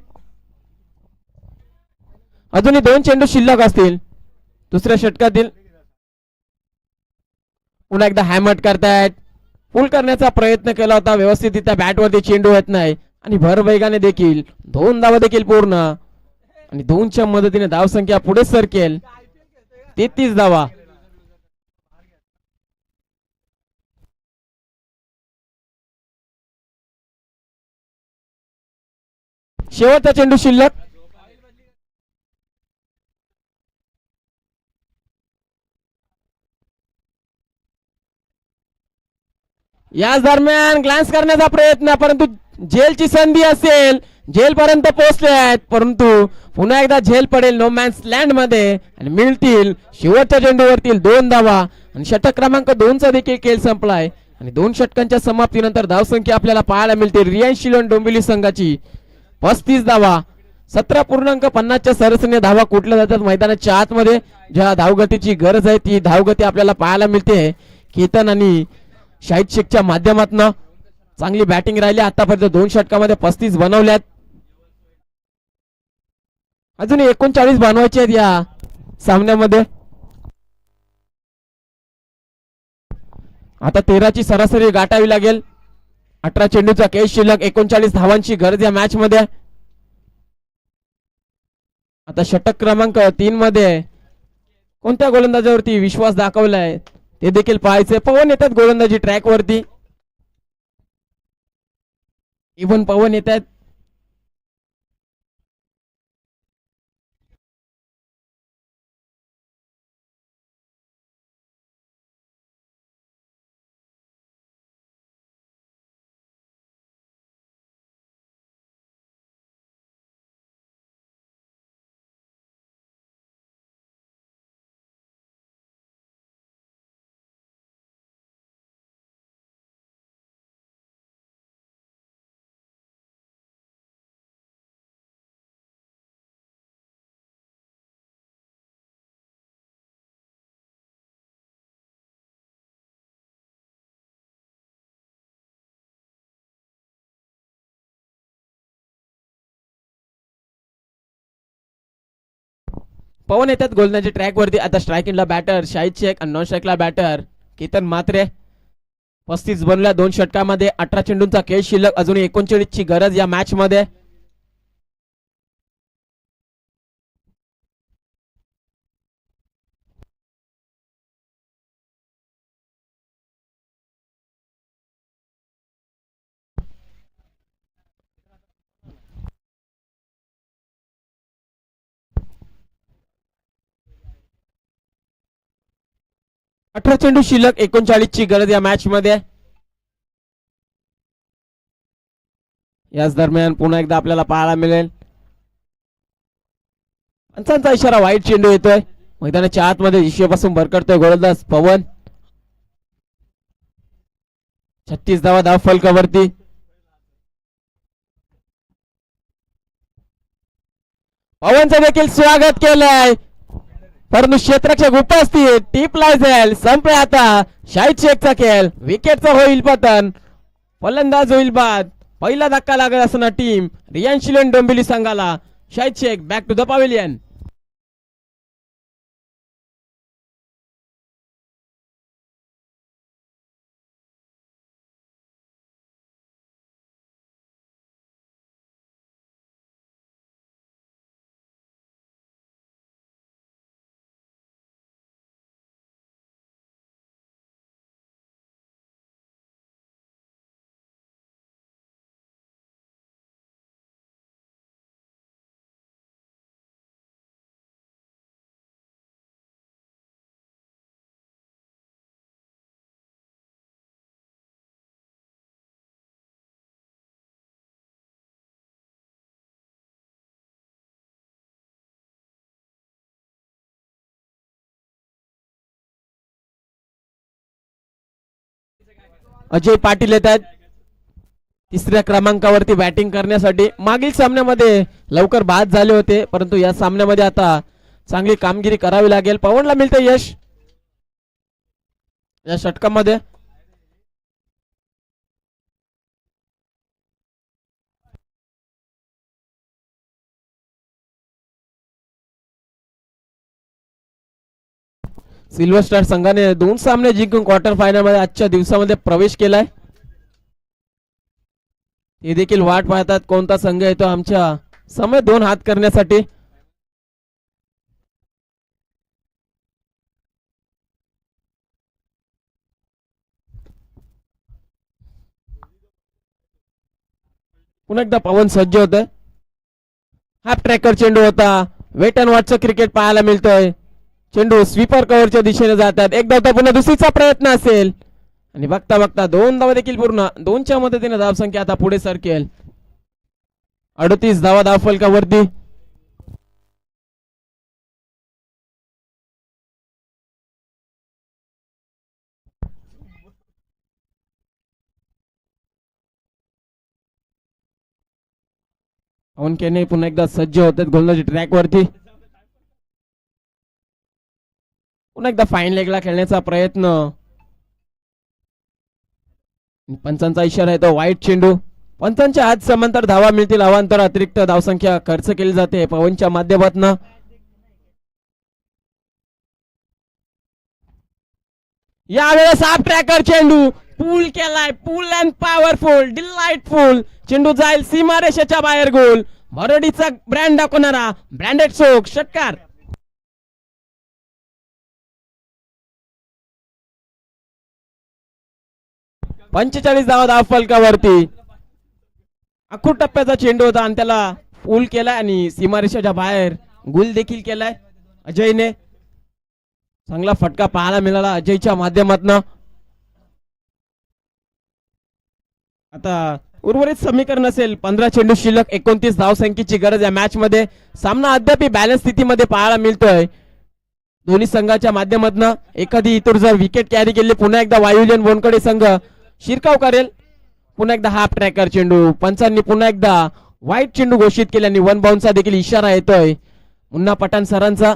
अजूनही 2 चेंडू शिल्लक असतील दुसऱ्या षटकातील. पुन्हा एकदा हॅमट करतायत. फुल करण्याचा प्रयत्न केला होता, व्यवस्थितरित्या बॅटवरती चेंडू येत नाही आणि भरवेगाने देखील 2 धावा देखील पूर्ण आणि 2च्या मदतीने धावसंख्या पुढे सरकेल. 33 धावा. शेवटचा चेंडू शिल्लक. याच दरम्यान ग्लान्स करण्याचा प्रयत्न, परंतु झेलची संधी असेल, झेल पर्यंत पोहोचले आहेत, परंतु पुन्हा एकदा झेल पडेल नो मॅन्स लँड मध्ये आणि मिळतील शेवटच्या चेंडूवरतील 2 धावा आणि षटक क्रमांक 2 चा देखील खेळ संपलाय आणि 2 षटकांच्या समाप्तीनंतर धावसंख्या आपल्याला पाहायला मिळते रिलायन्स शिलोन डोंबिवली संघाची 35 धावा. 17.50 च्या सरासरीने धावा कुठल्या जातात मैदानाच्या आतमध्ये. ज्या धावगतीची गरज आहे ती धावगती आपल्याला पाहायला मिळते. केतन आणि शाहिद शेखच्या माध्यमातून चांगली बॅटिंग राहिली आतापर्यंत. 2 षटकामध्ये 35 बनवल्यात. अजून 39 बनवायचे आहेत या सामन्यामध्ये. आता 13ची सरासरी गाठावी लागेल. 18 चेंडूचा खेळ शिल्लक, 39 धावांची गरज या मॅच मध्ये. आता षटक क्रमांक 3 मध्ये कोणत्या गोलंदाजावरती विश्वास दाखवलाय ते देखील पाहायचे. पवन येतात गोलंदाजी ट्रॅक वरती. इव्हन पवन येतात. पवन येतात गोलंदाजी ट्रॅक वरती. आता स्ट्रायकिंगला बॅटर शाहिद शेख आणि नॉन स्ट्राईकला बॅटर केतन म्हात्रे. 35 बनल्या 2 षटकामध्ये. 18 चेंडूंचा खेळ शिल्लक, अजून 39 ची गरज या मॅच मध्ये. अठरा चेंडू शिल्लक, 39 ची गरज या मॅच मध्ये. याच दरम्यान पुन्हा एकदा आपल्याला पाहायला मिळेल पंचांचा इशारा, वाईट चेंडू येतोय मैदानाच्या आतमध्ये. दिशेपासून भरकटतोय गोलंदाज पवन. 36 धावा धाव फलकावरती. पवनचं देखील स्वागत केलंय, परंतु क्षेत्ररक्षक उपस्थित. टिपलाय जाईल. संपले आता शाहिद शेखचा खेळ. विकेटचा होईल पतन, फलंदाज होईल बाद. पहिला धक्का लागत असताना टीम रिलायन्स शिलोन डोंबिवली संघाला. Shahid Shaikh back to the pavilion. Ajay Patil येत आहेत तिसऱ्या क्रमांकावरती बॅटिंग करण्यासाठी. मागील सामन्यामध्ये लवकर बाद झाले होते, परंतु या सामन्यामध्ये आता चांगली कामगिरी करावी लागेल. पवनला मिळते यश या षटकामध्ये. सिल्वर स्टार संघाने 2 सामने जिंकून क्वार्टर फायनल मध्ये आजच्या दिवसामध्ये प्रवेश केलाय. हे देखील वाट पाहतात कोणता संघ येतो आमच्या समय 2 हात करण्यासाठी. पुन्हा एकदा पवन सज्ज होत. हाफ ट्रॅकर चेंडू होता. वेट अँड वॉचचं क्रिकेट पाहायला मिळतोय. चेंडू स्वीपर कव्हरच्या दिशेने जातात. एकदा होता पुन्हा दुसरीचा प्रयत्न असेल आणि बघता बघता 2 धावा देखील पूर्ण. 2च्या मदतीने धावसंख्या आता पुढे सरकेल. 38 धावा धावफलकावरती. पवन केने पुन्हा एकदा सज्ज होतात गोलंदाजी ट्रॅक वरती. पुन्हा एकदा फाईन लेगला खेळण्याचा प्रयत्न. पंचांचा इशारा आहे तो वाईट चेंडू. पंचांच्या हात समांतर धावा मिळतील. अवांतर अतिरिक्त धावसंख्या खर्च केली जाते पवनच्या माध्यमातून. यावेळेस हाफ ट्रॅकर चेंडू पूल केलाय. पूल अँड पॉवरफुल डिलाइटफुल चेंडू जाईल सीमारेषेच्या बाहेर. गोल भरडीचा ब्रँड दाखवणारा ब्रँडेड सोक षटकार. पंचेचाळीस धावा धावफलकावरती. अखूट टप्प्याचा चेंडू होता आणि त्याला पूल केलाय आणि सीमारेषेच्या बाहेर गुल देखील केलाय अजयने. चांगला फटका पाहायला मिळाला अजयच्या माध्यमातून. आता उर्वरित समीकरण असेल 15 चेंडू शिल्लक 29 धावसंख्येची गरज या मॅच मध्ये. सामना अद्याप बॅलन्स स्थितीमध्ये पाहायला मिळतोय दोन्ही संघाच्या माध्यमातून. एखादी इतर जर विकेट कॅरी केली पुन्हा एकदा वायुजन बोनकडे संघ शिरकाव करेल. पुन्हा एकदा हाफ ट्रॅकर चेंडू. पंचांनी पुन्हा एकदा वाईट चेंडू घोषित केल्याने 1 बाउन्सचा देखील इशारा येतोय मुन्ना पठाण सरांचा.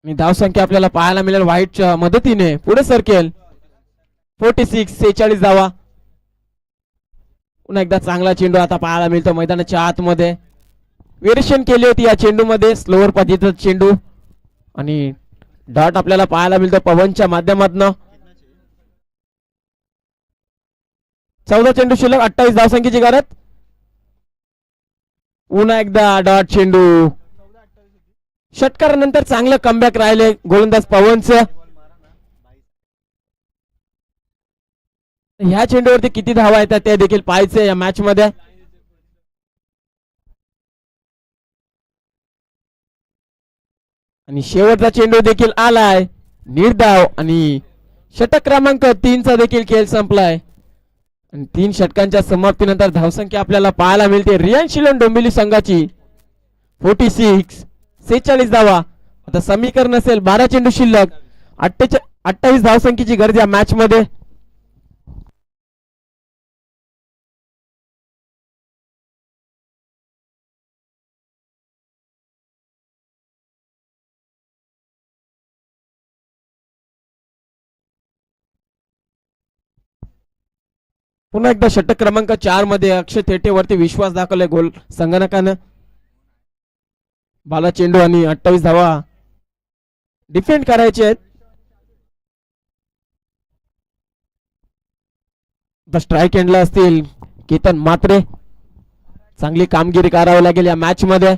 धावसंख्या आपल्याला पाहायला मिळेल व्हाईटच्या मदतीने पुढे सरकेल. 46 धावा. पुन्हा एकदा चांगला चेंडू आता पाहायला मिळतो मैदानाच्या आतमध्ये. व्हेरिएशन केली होती या चेंडू मध्ये स्लोअर पद्धतीचा चेंडू आणि डॉट आपल्याला पाहायला मिळतो पवनच्या माध्यमातून. 14 चेंडू शिल्लक 28 धावसंख्येची गरज. पुन्हा एकदा डॉट चेंडू. षटकारानंतर चांगलं कमबॅक राहिले गोलंदाज पवनचं. ह्या चेंडूवरती किती धावा येतात ते देखील पाहायचे या मॅच मध्ये. आणि शेवटचा चेंडू देखील आलाय निर्धाव आणि षटक क्रमांक 3 चा देखील खेळ संपलाय. आणि 3 षटकांच्या समाप्तीनंतर धावसंख्या आपल्याला पाहायला मिळते रियान शिलोन डोंबिवली संघाची 46 धावा. आता समीकरण असेल 12 चेंडू शिल्लक 28 धावसंख्येची गरज या मॅच मध्ये. पुन्हा एकदा षटक क्रमांक 4 मध्ये अक्षय थेटेवरती विश्वास दाखवलाय गोल संगणकानं. बाला चेंडू आणि 28 धावा डिफेंड करायचे आहेत. स्ट्राईक एंडला असतील केतन मात्रे. चांगली कामगिरी करावी लागेल या मॅच मध्ये.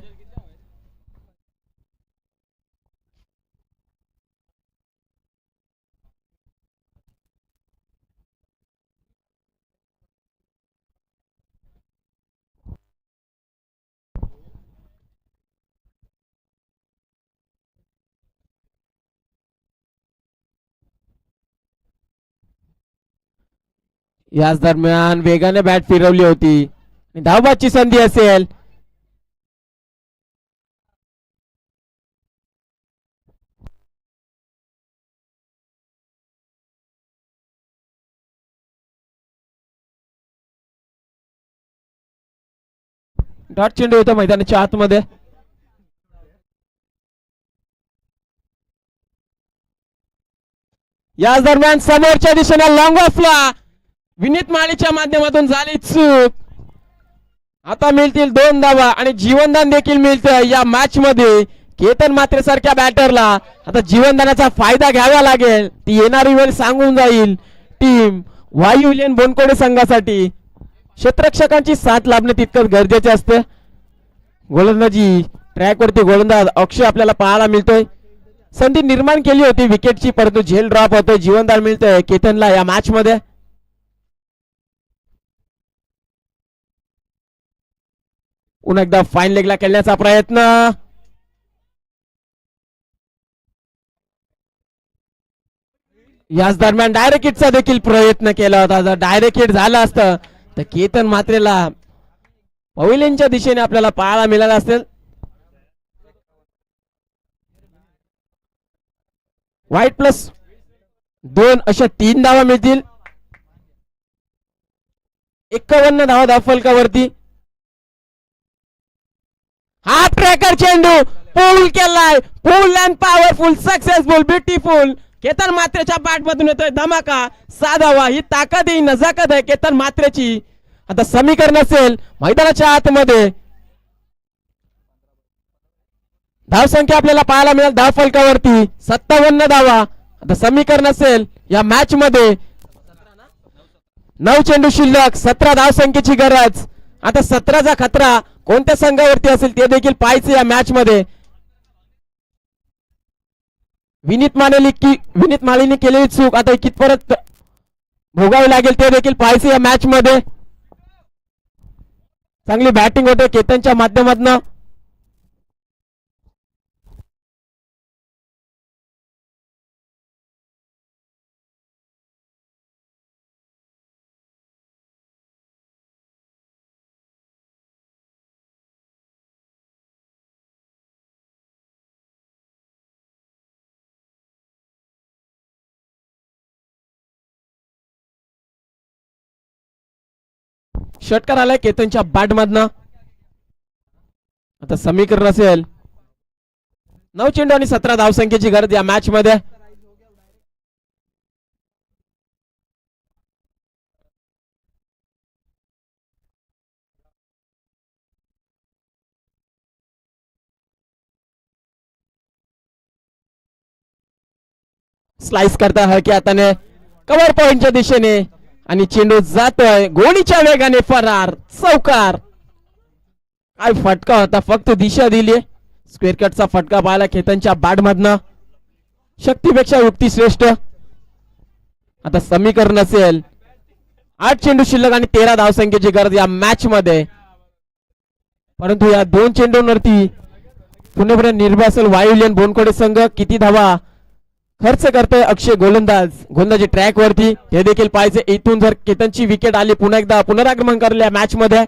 याच दरम्यान वेगाने बॅट फिरवली होती. धावबाची संधी असेल. डॉट चेंडू येतो मैदानाच्या आतमध्ये. याच दरम्यान समोरच्या दिशेने लॉंग ऑफला विनीत माळीच्या माध्यमातून झाली चूक. आता मिळतील 2 धावा आणि जीवनदान देखील मिळतं या मॅच मध्ये. केतन मात्रे सारख्या बॅटरला आता जीवनदानाचा फायदा घ्यावा लागेल. ती येणारी वेळ सांगून जाईल टीम वायुलेन बोनकोडे संघासाठी. क्षेत्ररक्षकांची साथ लाभणे तितकंच गरजेचे असते. गोलंदाजी ट्रॅक वरती गोलंदाज अक्षय आपल्याला पाहायला मिळतोय. संधी निर्माण केली होती विकेटची परंतु झेल ड्रॉप होतोय. जीवनदान मिळतंय केतनला या मॅच मध्ये. पुन्हा एकदा फाईन लेगला खेळण्याचा प्रयत्न. याच दरम्यान डायरेक्ट हिटचा देखील प्रयत्न केला होता. जर डायरेक्ट हिट झालं असतं तर केतन मात्रेला पवेलियनच्या दिशेने आपल्याला पाहायला मिळालं असेल. वाईट प्लस 2 अशा 3 धावा मिळतील. 51 धावा धावफलकावरती. हा ट्रॅकर चेंडू पूल केलाय. Pull and powerful successful beautiful. Ketan मात्रेच्या बॅट मधून येतोय धमाका. 6 धावा. ही ताकद ही नजाकत आहे केतन मात्रेची. आता समीकरण असेल मैदानाच्या आतमध्ये. धावसंख्या आपल्याला पाहायला मिळेल धावफलकावरती 57 धावा. आता समीकरण असेल या मॅच मध्ये 9 चेंडू शिल्लक 17 धावसंख्येची गरज. आता 17चा खतरा कोणत्या संघावरती असेल ते देखील पाहायचं या मॅच मध्ये. विनीत माळीने केलेली चूक आता कितपर्यंत भोगावी लागेल ते देखील पाहायचं या मॅच मध्ये. चांगली बॅटिंग होते केतनच्या माध्यमातून. षटकार आलाय केतनच्या बॅट मधनं. आता समीकरण असेल 9 चेंडू आणि 17 धावसंख्येची गरज या मॅच मध्ये. स्लाइस करता हलक्या हाताने कव्हर पॉइंटच्या दिशेने आणि चेंडू जातोय गोळीच्या वेगाने फरार. चौकार. काय फटका होता. फक्त दिशा दिली. स्क्वेअर कटचा फटका पाहायला केतनच्या बॅट मधनं. शक्तीपेक्षा युक्ती श्रेष्ठ. आता समीकरण असेल 8 चेंडू शिल्लक आणि 13 धावसंख्येची गरज या मॅच मध्ये. परंतु या 2 चेंडूंवरती पुन्हा निर्भय असेल वायुलेन बोनकोडे संघ. किती धावा खर्च करतोय अक्षय गोलंदाजी ट्रॅक वरती हे देखील पाहिजे. इथून जर केतनची विकेट आली पुन्हा एकदा पुनरागमन करले मॅच मध्ये.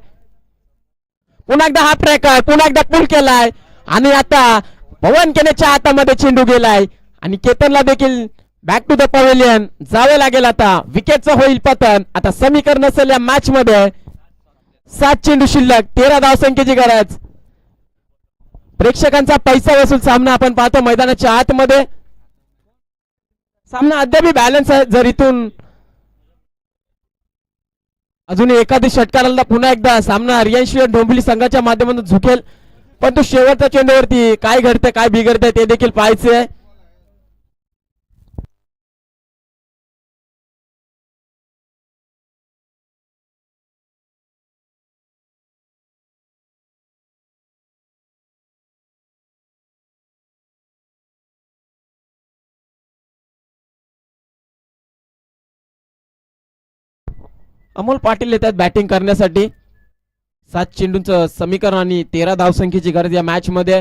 पुन्हा एकदा हा ट्रॅकर पुन्हा एकदा पूल केलाय आणि आता पवन केनेच्या हातामध्ये चेंडू गेलाय आणि केतनला देखील बॅक टू द पवेलियन जावे लागेल. आता विकेटचं होईल पतन. आता समीकरण असेल या मॅच मध्ये 7 चेंडू शिल्लक 13 धावसंख्येची गरज. प्रेक्षकांचा पैसा वसूल सामना आपण पाहतो मैदानाच्या आतमध्ये. सामना अद्याप बॅलन्स आहे. जर इथून अजून एखादी षटकाराला पुन्हा एकदा सामना रियांश डोंबिवली संघाच्या माध्यमातून झुकेल. पण तो शेवटच्या चेंडूवरती काय घडतंय काय बिघडतंय ते देखील पाहायचे आहे. अमोल पाटील येतात बॅटिंग करण्यासाठी. 7 चेंडूंचं समीकरण आणि 13 धावसंख्येची गरज या मॅच मध्ये.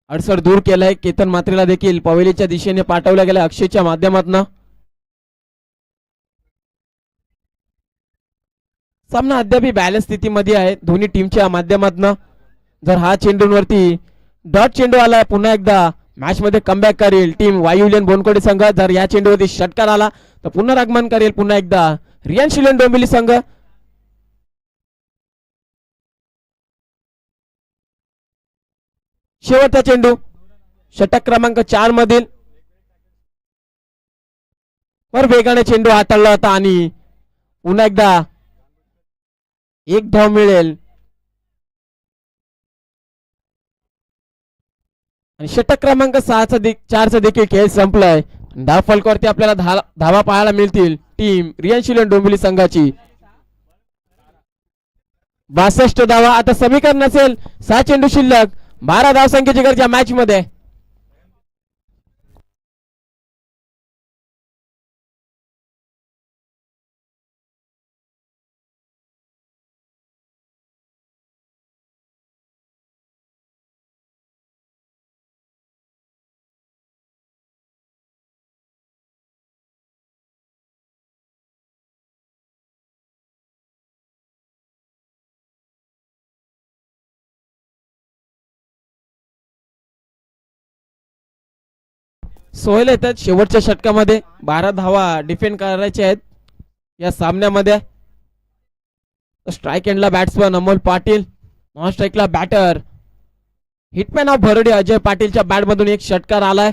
अडसर दूर केलाय. केतन मात्रेला देखील पवेलीच्या दिशेने पाठवलं गेलं अक्षयच्या माध्यमातून. सामना अद्याप बॅलन्स स्थितीमध्ये आहे दोन्ही टीमच्या माध्यमातून. जर हा चेंडूंवरती डॉट चेंडू आला पुन्हा एकदा मॅच मध्ये कमबॅक करेल टीम वायुलेन बोनकोडे संघ. जर या चेंडूवरती षटकार आला तर पुनरागमन करेल पुन्हा एकदा रियांश डोंबिवली संघ. शेवटचा चेंडू षटक क्रमांक 4 मधील वर वेगाने चेंडू हाताळला होता आणि पुन्हा एकदा एक धाव मिळेल आणि षटक क्रमांक 4चा देखील खेळ संपलाय. धाव फलकावरती आपल्याला धावा पाहायला मिळतील टीम रियान डोंबिवली संघाची 62 धावा. आता समीकरण असेल 6 चेंडू शिल्लक 12 धाव संख्येची गरज या मॅच मध्ये. सोहेल येतात शेवटच्या षटकामध्ये 12 धावा डिफेंड करायच्या आहेत या सामन्यामध्ये. स्ट्राईक एंडला बॅट्समन अमोल पाटील, नॉन स्ट्राईकला batter hitman of Bharodi Ajay पाटीलच्या बॅट मधून एक षटकार आलाय.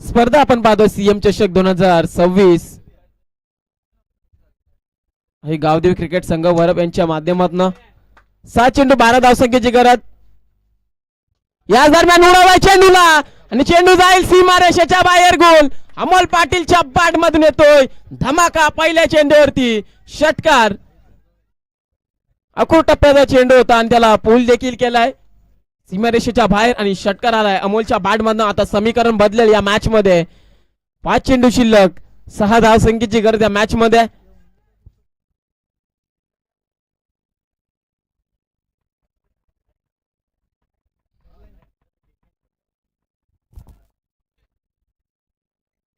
स्पर्धा आपण पाहतो सीएम चषक 2026 हे गावदेवी क्रिकेट संघ वरप यांच्या माध्यमातून 7 चेंडू 12 धावसंख्येची गरज. या दरम्यान उडवाय चेंडूला आणि चेंडू जाईल सीमा रेषेच्या बाहेर. गोल अमोल पाटीलच्या बॅट मधून येतोय धमाका पहिल्या चेंडूवरती षटकार. अकूट टप्प्याचा चेंडू होता आणि त्याला पूल देखील केलाय सीमारेषेच्या बाहेर आणि षटकार आलाय अमोलच्या बॅट मधनं. आता समीकरण बदलेल या मॅच मध्ये. 5 चेंडू शिल्लक 6 धावसंख्येची गरज या मॅच मध्ये.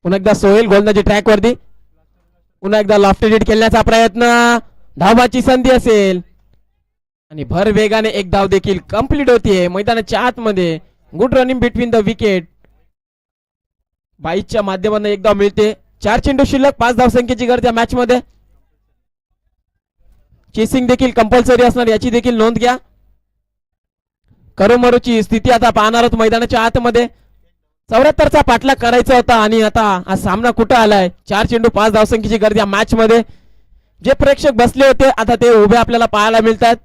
पुन्हा एकदा सोहेल गोलंदाजी ट्रॅक वरती. पुन्हा एकदा लॉफ्टेड हिट खेळण्याचा प्रयत्न. धावाची संधी असेल आणि भर वेगाने एक धाव देखील कंप्लीट होतीये मैदानाच्या आतमध्ये. Good running between the wicket. 22च्या माध्यमातून एक धाव मिळते. 4 चेंडू शिल्लक 5 धावसंख्येची गरज या मॅच मध्ये. चेसिंग देखील कंपल्सरी असणार याची देखील नोंद घ्या. करोमरोची स्थिती आता पाहणार आहोत मैदानाच्या आतमध्ये. 74चा पाठलाग करायचा होता आणि आता हा सामना कुठं आलाय. 4 चेंडू 5 धावसंख्येची गरज या मॅच मध्ये. जे प्रेक्षक बसले होते आता ते उभे आपल्याला पाहायला मिळतात.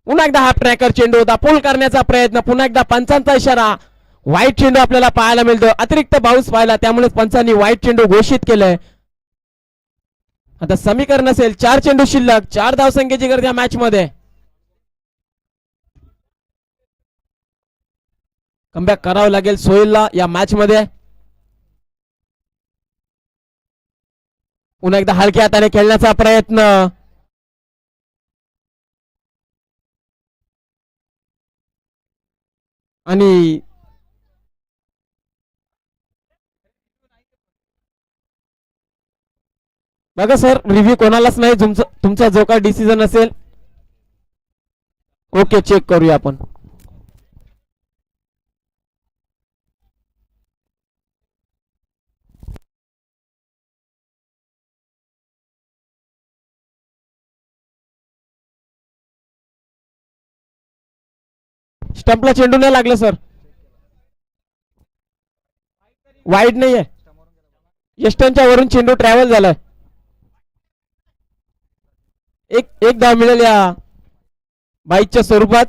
पुन्हा एकदा हा ट्रॅकर चेंडू होता पूल करण्याचा प्रयत्न. पुन्हा एकदा पंचांचा इशारा. वाईट चेंडू आपल्याला पाहायला मिळतो. अतिरिक्त बाउन्स पाहिला त्यामुळे पंचांनी वाईट चेंडू घोषित केलंय. आता समीकरण असेल 4 चेंडू शिल्लक 4 धावसंख्येची गरज या मॅच मध्ये. कमबॅक करावं लागेल सोहेलला या मॅच मध्ये. पुन्हा एकदा हलक्या हाताने खेळण्याचा प्रयत्न आणि बघा सर रिव्ह्यू कोणालाच नाही. तुमचा जो काय डिसिजन असेल ओके चेक करूया आपण. स्टंपला चेंडू नाही लागला सर. वाईड नाहीये. यष्टांच्या वरून चेंडू ट्रॅव्हल झालाय. एक धाव मिळेल या बाईकच्या स्वरूपात.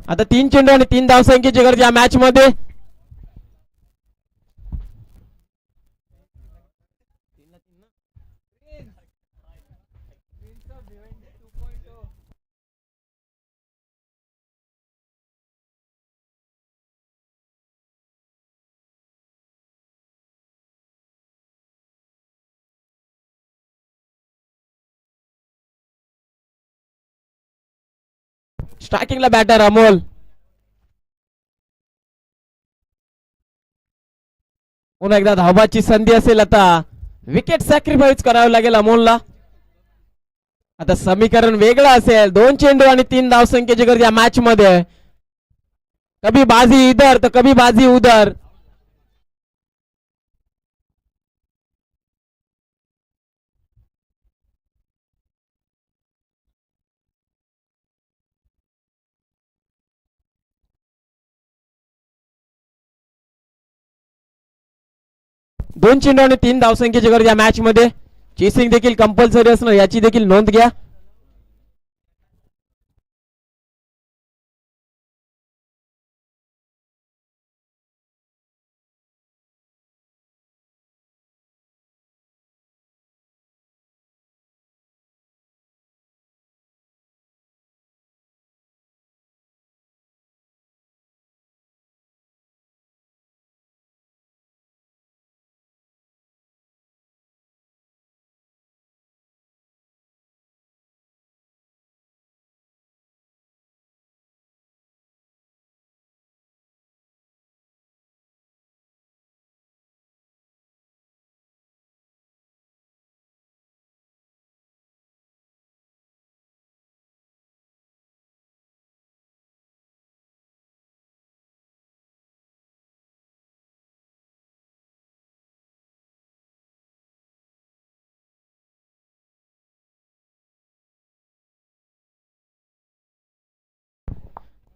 आता 3 चेंडू आणि 3 धावसंख्येची गरज या मॅच मध्ये. स्ट्रायकिंगला बॅटर अमोल. पुन्हा एकदा धावबाची संधी असेल. आता विकेट सॅक्रिफाईस करावं लागेल अमोलला. आता समीकरण वेगळं असेल. 2 चेंडू आणि 3 धावसंख्येची गरज या मॅच मध्ये. कभी बाजी इधर तर कभी बाजी उधर. दोन चेंडू आणि 3 धावसंख्येची गरज या मॅच मध्ये. चेसिंग देखील कंपल्सरी असणं याची देखील नोंद घ्या.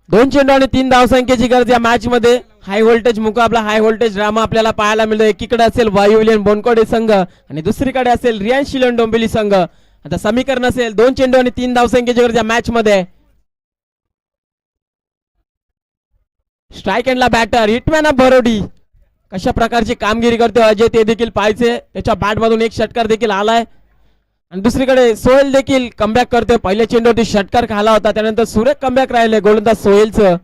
दोन चेंडू आणि 3 धावसंख्येची गरज या मॅच मध्ये. हाय व्होल्टेज मुकाबला, हाय व्होल्टेज ड्रामा आपल्याला पाहायला मिळतो. एकीकडे असेल वायुविलियन बोनकोडे संघ आणि दुसरीकडे असेल रियान शिलन डोंबिवली संघ. आता समीकरण असेल 2 चेंडू आणि 3 धावसंख्येची गरज या मॅच मध्ये. स्ट्राइक एंडला बॅटर हिटमॅन ऑफ बरोडी. कशा प्रकारची कामगिरी करतो अजय ते देखील पाहायचे. त्याच्या बॅट मधून एक षटकार देखील आलाय. आणि दुसरीकडे सोहेल देखील कमबॅक करतोय. पहिल्या चेंडूवरती षटकार खाला होता, त्यानंतर सुरेख कमबॅक राहिले गोलंदाज सोहेलचं.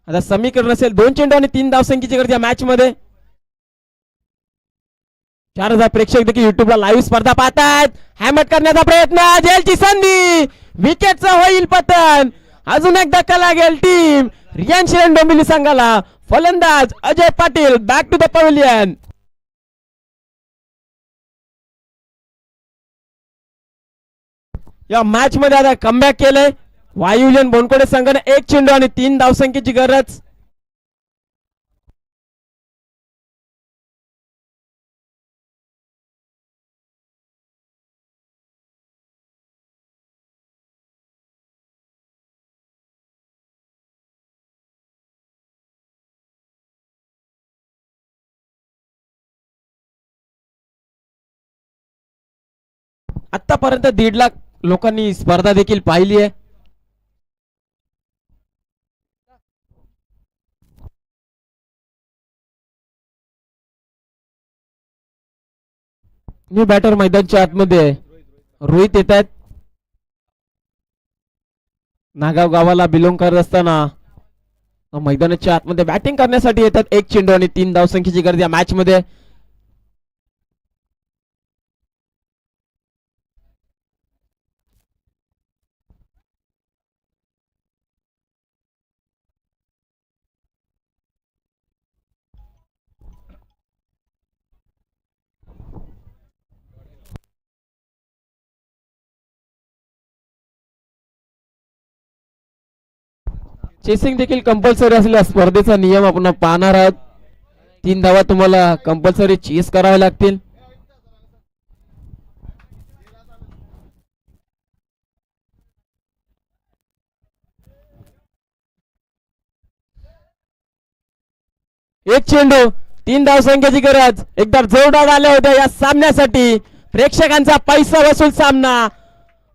आता समीकरण असेल 2 चेंडू आणि 3 धावसंख्येची गरज या मॅच मध्ये. 4000 प्रेक्षक देखील युट्यूबला लाईव्ह स्पर्धा पाहतात. हॅमट करण्याचा प्रयत्न, जेलची संधी, विकेटचं होईल पतन. अजून एक धक्का लागेल टीम रियान शिलन डोंबिवली संघाला. फलंदाज Ajay Patil back to the pavilion. या मॅच मध्ये आता कमबॅक केलंय वायुविलियन बोनकोडे संघाने. 1 चेंडू आणि 3 धावसंख्येची गरज. आतापर्यंत 1.5 लाख लोकांनी स्पर्धा देखील पाहिली आहे. मी बॅटर मैदानच्या आतमध्ये. रोहित येत आहेत. नागाव गावाला बिलोंग करत असताना मैदानाच्या आतमध्ये बॅटिंग करण्यासाठी येतात. 1 चेंडू आणि 3 धावसंख्येची गरज या मॅच मध्ये. चेसिंग देखील कंपल्सरी असलेला स्पर्धेचा नियम आपण पाहणार आहोत. 3 धावा तुम्हाला कंपल्सरी चेस कराव्या लागतील. एक चेंडू 3 धावसंख्येची गरज. एकदा जोरदार आले होते या सामन्यासाठी. प्रेक्षकांचा पैसा वसूल सामना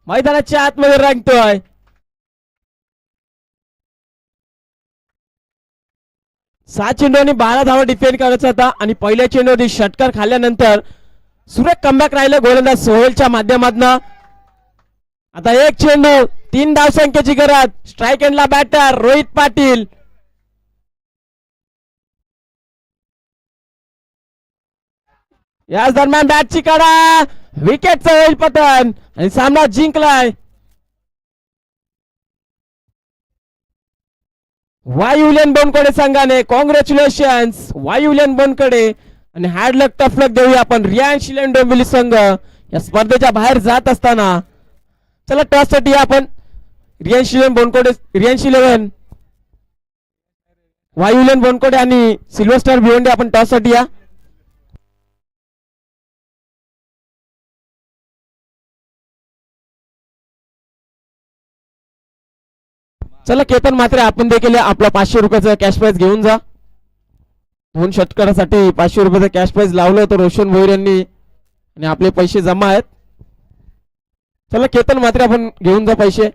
मैदानाच्या आतमध्ये रंगतोय. 7 चेंडू आणि 12 धावा डिफेंड करायचा होता आणि पहिल्या चेंडूवरती षटकार खाल्ल्यानंतर सुरेख कमबॅक राहिले गोलंदाज सोहेलच्या माध्यमातून. आता 1 चेंडू 3 धावसंख्येची गरज. स्ट्राइक एंडला बॅटर रोहित पाटील. याच दरम्यान बॅटची कडा, विकेटचं होईल पतन आणि सामना जिंकलाय. वायुलेन बोनकडे संघाने कॉंग्रॅच्युलेशन्स वायुलेन बोनकडे. आणि हॅड लक टफ लक देऊया आपण रियान शिलेन डोंबिवली संघ या स्पर्धेच्या बाहेर जात असताना. चला टॉस साठी आपण रियान शिलेन बोनकडे रियान शिलेन वायुलेन बोनकडे आणि सिल्वर स्टार भिवंडी आपण टॉस साठी या. चला केतन मात्र आपण देखील आपला 500 रुपयाचा कॅश प्राइज घेऊन जा. 2 षटकारासाठी 500 रुपयाचं कॅश प्राइज लावलं होतं रोशन भोईर यांनी आणि आपले पैसे जमा आहेत. चला केतन मात्र आपण घेऊन जा पैसे.